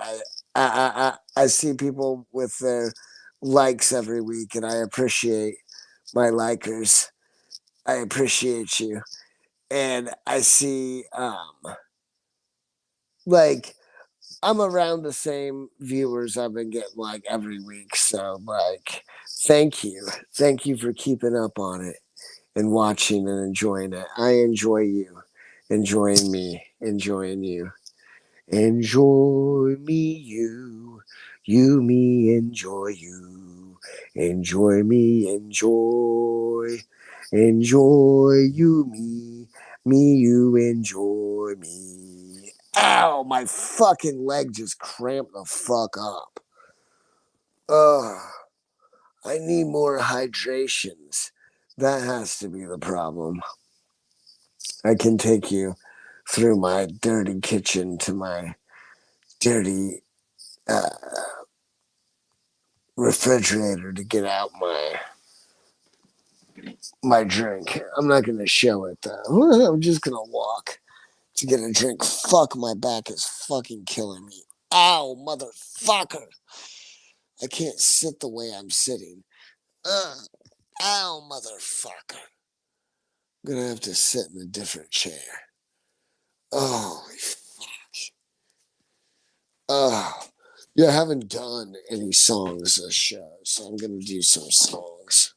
I see people with their likes every week, and I appreciate my likers. I appreciate you, and I see like I'm around the same viewers I've been getting like every week. So like, thank you for keeping up on it and watching and enjoying it. I enjoy you, enjoying me, enjoying you. Enjoy me, you, me, enjoy you. Enjoy me, enjoy you, me, you, enjoy me. Ow, my fucking leg just cramped the fuck up. Ugh, I need more hydrations. That has to be the problem. I can take you through my dirty kitchen to my dirty uh, refrigerator to get out my drink. I'm not gonna show it though. I'm just gonna walk to get a drink. Fuck, my back is fucking killing me. Ow, motherfucker! I can't sit the way I'm sitting. Ow, motherfucker! I'm gonna have to sit in a different chair. Holy fuck! Oh, yeah, I haven't done any songs this show, so I'm gonna do some songs.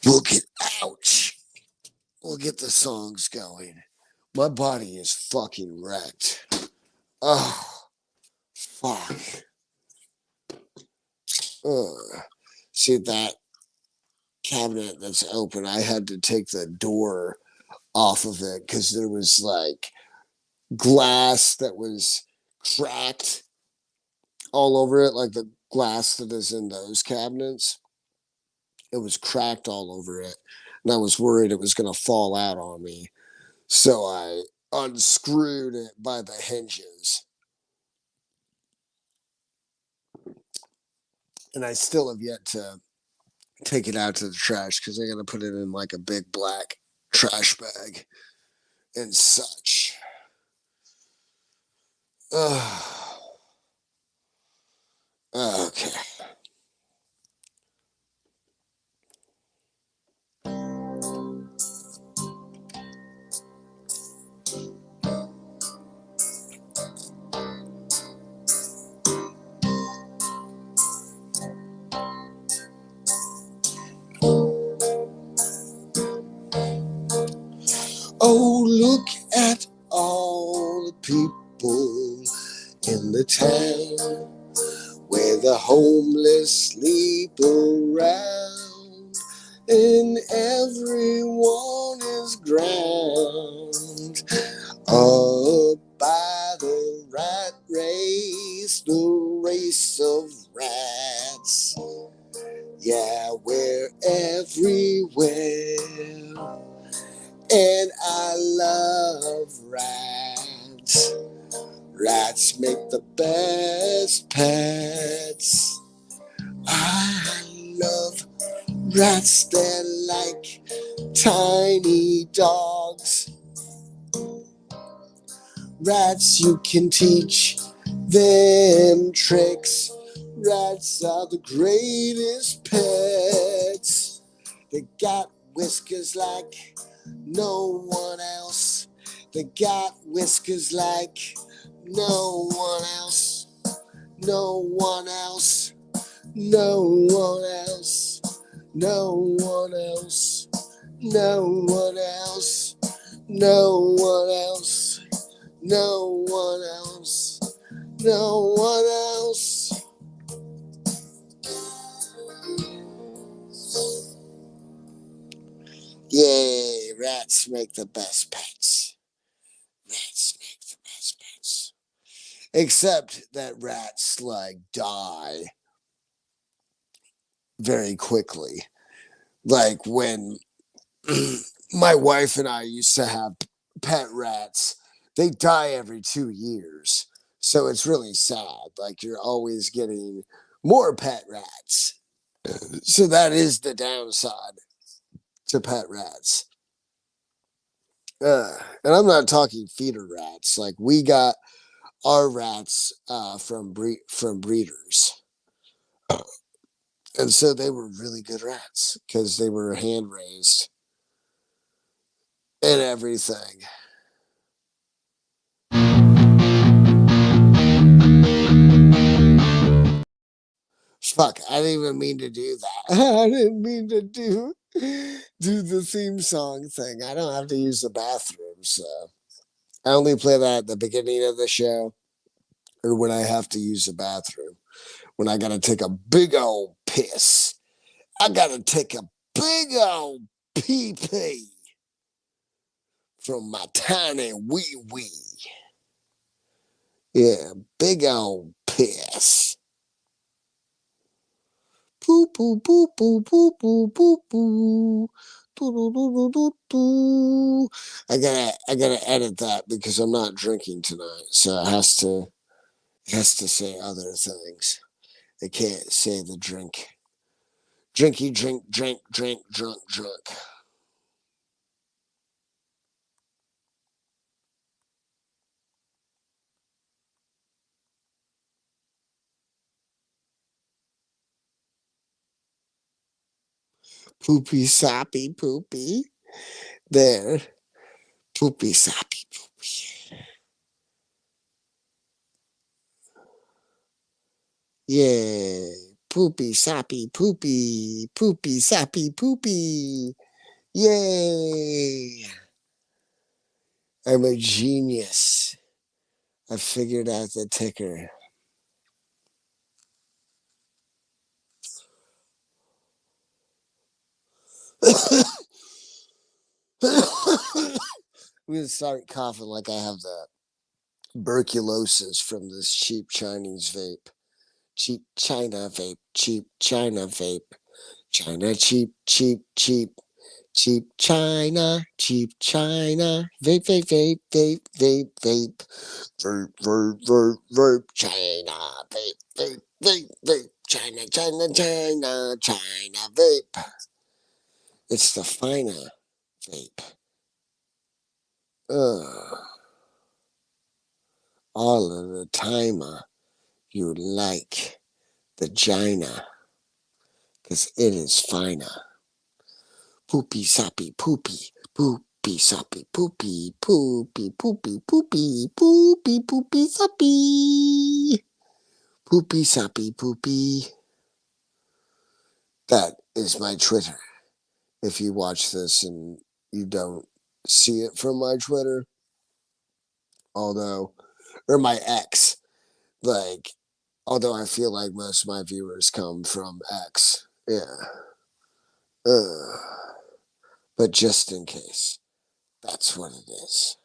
We'll get ouch. We'll get the songs going. My body is fucking wrecked. Oh, fuck. Ugh. See that cabinet that's open? I had to take the door off of it because there was like glass that was cracked all over it, like the glass that is in those cabinets. It was cracked all over it. And I was worried it was going to fall out on me. So I unscrewed it by the hinges. And I still have yet to take it out to the trash because I got to put it in like a big black trash bag and such. Okay. Oh, look at all the people in the town where the homeless sleep around, and everyone is drowned up by the rat race, the race of rats. Yeah, we're everywhere, and I love rats. Rats make the best pets. I love rats, they're like tiny dogs. Rats, you can teach them tricks. Rats are the greatest pets. They got whiskers like no one else, They got whiskers like no one else. No one else. No one else. No one else. No one else. No one else. No one else. No one else. Yay, rats make the best pets. Rats make the best pets. Except that rats like die very quickly. Like when my wife and I used to have pet rats, they die every 2 years. So it's really sad. Like you're always getting more pet rats. So that is the downside to pet rats. And I'm not talking feeder rats. Like we got our rats from breeders, and so they were really good rats because they were hand raised and everything. Fuck, I didn't even mean to do that. I didn't mean to do the theme song thing. I don't have to use the bathroom, so I only play that at the beginning of the show or when I have to use the bathroom. When I gotta take a big old piss. I gotta take a big old pee pee from my tiny wee wee. Yeah, big old piss. Poo poo poo poo poo poo poo poo. I gotta edit that because I'm not drinking tonight, so it has to say other things. It can't say the drink. Drinky drink drink drink drunk drunk. Poopy soppy poopy. There. Poopy soppy poopy. Yeah. Poopy soppy poopy. Poopy soppy poopy. Yay. I'm a genius. I figured out the ticker. I'm gonna start coughing like I have the tuberculosis from this cheap Chinese vape. Cheap China vape. Cheap China vape. China cheap, cheap, cheap. Cheap China, vape, vape, vape, vape, vape, vape, China, vape, vape, vape, vape, China, China, vape. It's the finer vape. All of the timer you like the China, because it is finer. Poopy soppy poopy. Poopy soppy poopy. Poopy poopy poopy. Poopy poopy soppy. Poopy soppy poopy. That is my Twitter. If you watch this and you don't see it from my Twitter, although, or my X, like, although I feel like most of my viewers come from X. Yeah. Uh, but just in case, that's what it is.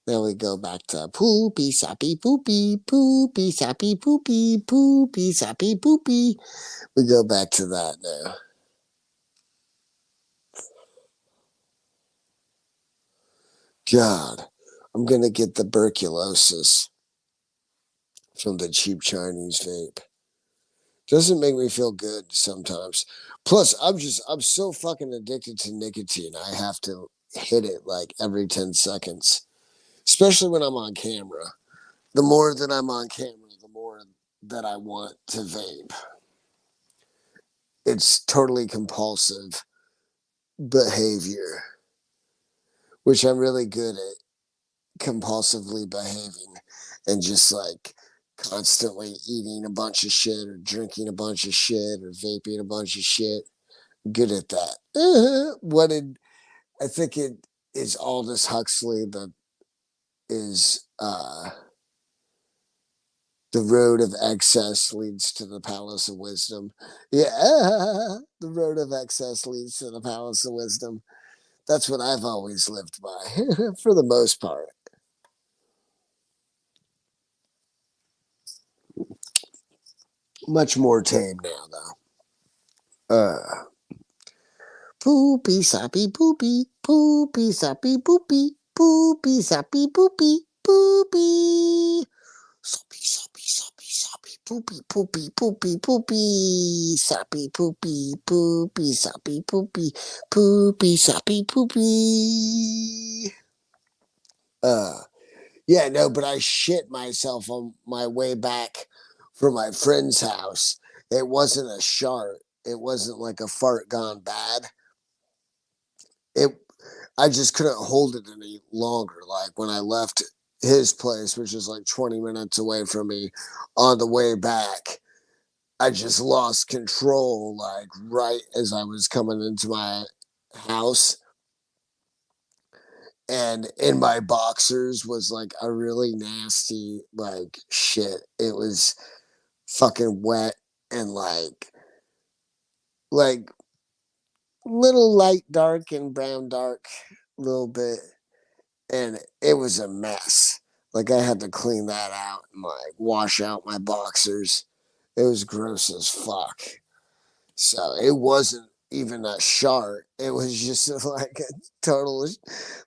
Then we go back to poopy soppy poopy, poopy soppy poopy, poopy soppy poopy. We go back to that now. God, I'm gonna get tuberculosis from the cheap Chinese vape. Doesn't make me feel good sometimes. Plus, I'm so fucking addicted to nicotine. I have to hit it like every 10 seconds, especially when I'm on camera. The more that I'm on camera, the more that I want to vape. It's totally compulsive behavior which I'm really good at compulsively behaving and just like constantly eating a bunch of shit or drinking a bunch of shit or vaping a bunch of shit. Good at that. What did I think it is Aldous Huxley that is the road of excess leads to the palace of wisdom. Yeah, the road of excess leads to the palace of wisdom. That's what I've always lived by, for the most part. Much more tame now, though. Poopy soppy poopy, poopy soppy poopy, poopy soppy poopy, poopy. Soppy soppy soppy soppy poopy poopy poopy poopy soppy poopy poopy soppy poopy poopy soppy poopy. Uh yeah, no, but I shit myself on my way back from my friend's house. It wasn't a shart. It wasn't like a fart gone bad. It I just couldn't hold it any longer. Like when I left his place, which is like 20 minutes away from me, on the way back, I just lost control, like right as I was coming into my house. And in my boxers was like a really nasty, like shit. It was fucking wet and like little light dark and brown dark, a little bit, and it was a mess. Like I had to clean that out and like wash out my boxers. It was gross as fuck. So it wasn't even a shart. It was just like a total,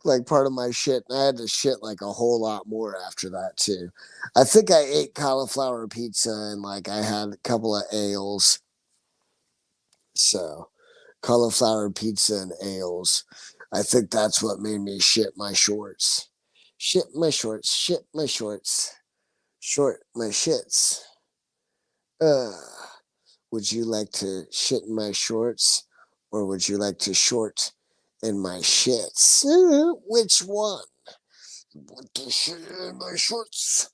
like part of my shit. And I had to shit like a whole lot more after that too. I think I ate cauliflower pizza and like I had a couple of ales. So cauliflower pizza and ales. I think that's what made me shit my shorts. Shit my shorts, shit my shorts, short my shits. Uh, would you like to shit in my shorts or would you like to short in my shits? Which one? Want to shit in my shorts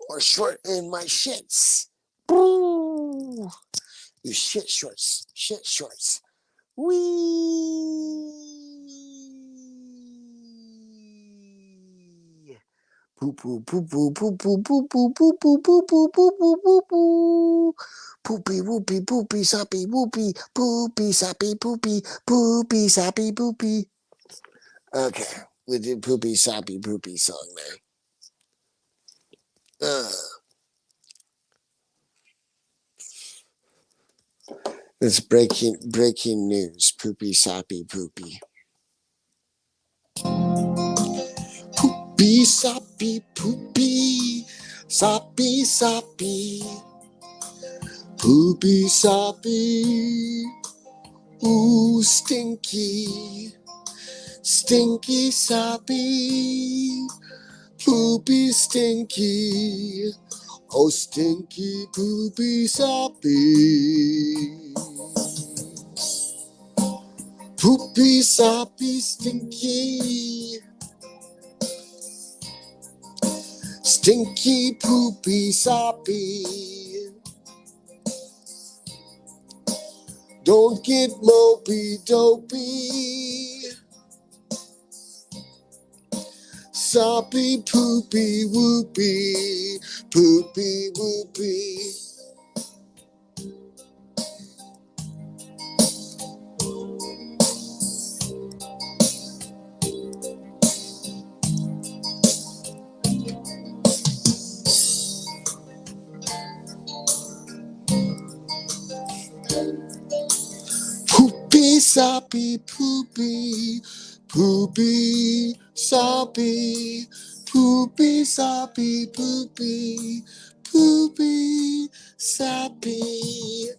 or short in my shits? Boo! You shit shorts, shit shorts. Wee! Poo poo poo poo poo poo poo poo poo poo poo poo poo poo poo poo. Poopy whoopy poopy soppy whoopy poopy soppy poopy poopy soppy poopy. Okay, we did poopy soppy poopy song there. It's breaking news. Poopy soppy poopy. Poopy soppy poopy soppy soppy poopy soppy. Ooh, stinky, stinky soppy, poopy stinky, oh stinky poopy soppy. Poopy soppy stinky, stinky poopy soppy. Don't get mopey dopey. Soppy poopy whoopy, poopy whoopy. Poopy soppy poopy, poopy soppy, poopy soppy poopy, poopy soppy.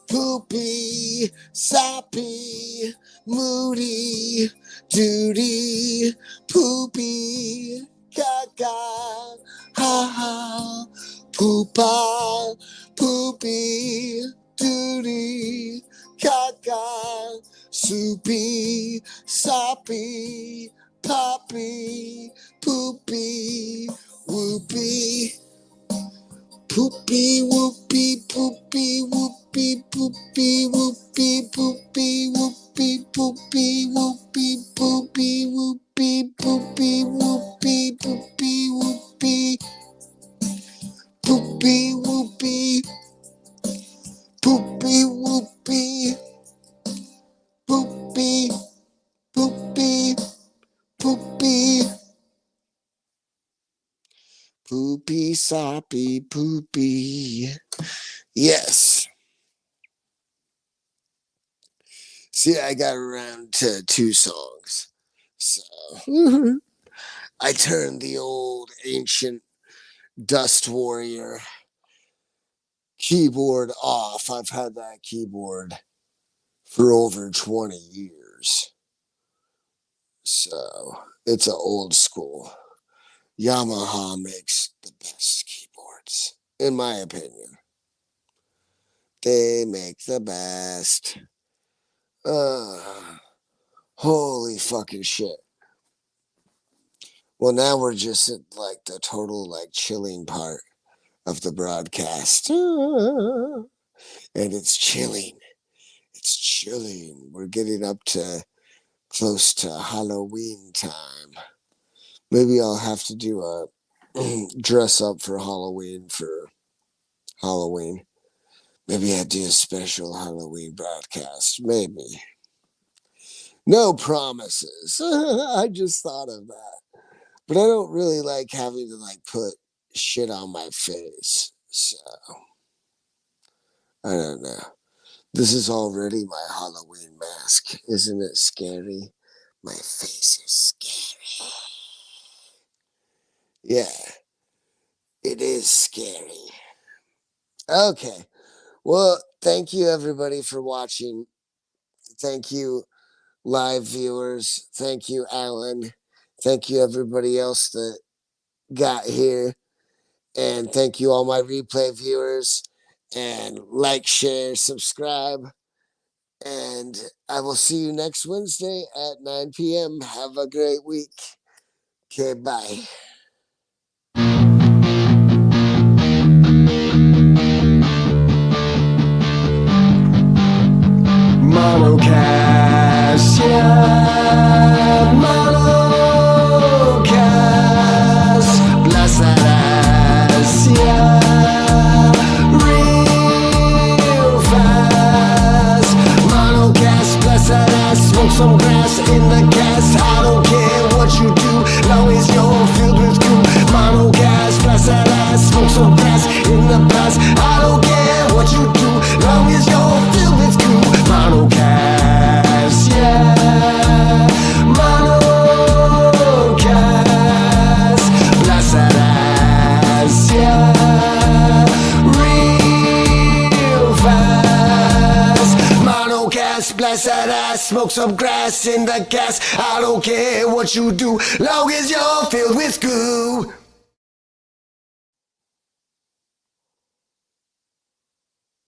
Poopy, soppy, moody, duty, poopy, caca, ha ha, poopa, poopy, duty, caca, soupy, soppy, poppy, poopy, whoopy. Poopy, whoopy, poopy, whoopy, poopy, whoopy, poopy, whoopy, poopy, whoopy, poopy, whoopy, poopy, whoopy, poopy, whoopy, poopy, whoopy, poopy, whoopy, poopy, poopy, poopy, poopy, soppy, poopy. Yes. See, I got around to 2 songs. So I turned the old ancient Dust Warrior keyboard off. I've had that keyboard for over 20 years. So it's an old school. Yamaha makes the best keyboards, in my opinion. They make the best. Holy fucking shit. Well, now we're just at like the total like chilling part of the broadcast. And it's chilling. It's chilling. We're getting up to close to Halloween time. Maybe I'll have to do a dress up for Halloween for Halloween. Maybe I'll do a special Halloween broadcast. Maybe. No promises. I just thought of that. But I don't really like having to like put shit on my face. So I don't know. This is already my Halloween mask. Isn't it scary? My face is scary. Yeah, it is scary. Okay. Well, thank you everybody for watching. Thank you, live viewers. Thank you, Alan. Thank you, everybody else that got here. And thank you, all my replay viewers. And like, share, subscribe. And I will see you next Wednesday at 9 p.m. Have a great week. Okay, bye. MonoCast, yeah, MonoCast, blessed yeah, real fast. MonoCast, blessed smoke some grass in the gas. I don't care what you do, long as you're filled with goo. MonoCast, blessed smoke some grass in the past. I don't care what you do, long as you're filled with goo. MonoCast, yeah, MonoCast, blessed yeah, real fast. MonoCast, blessed smoke some grass in the gas. I don't care what you do, long as you're filled with goo.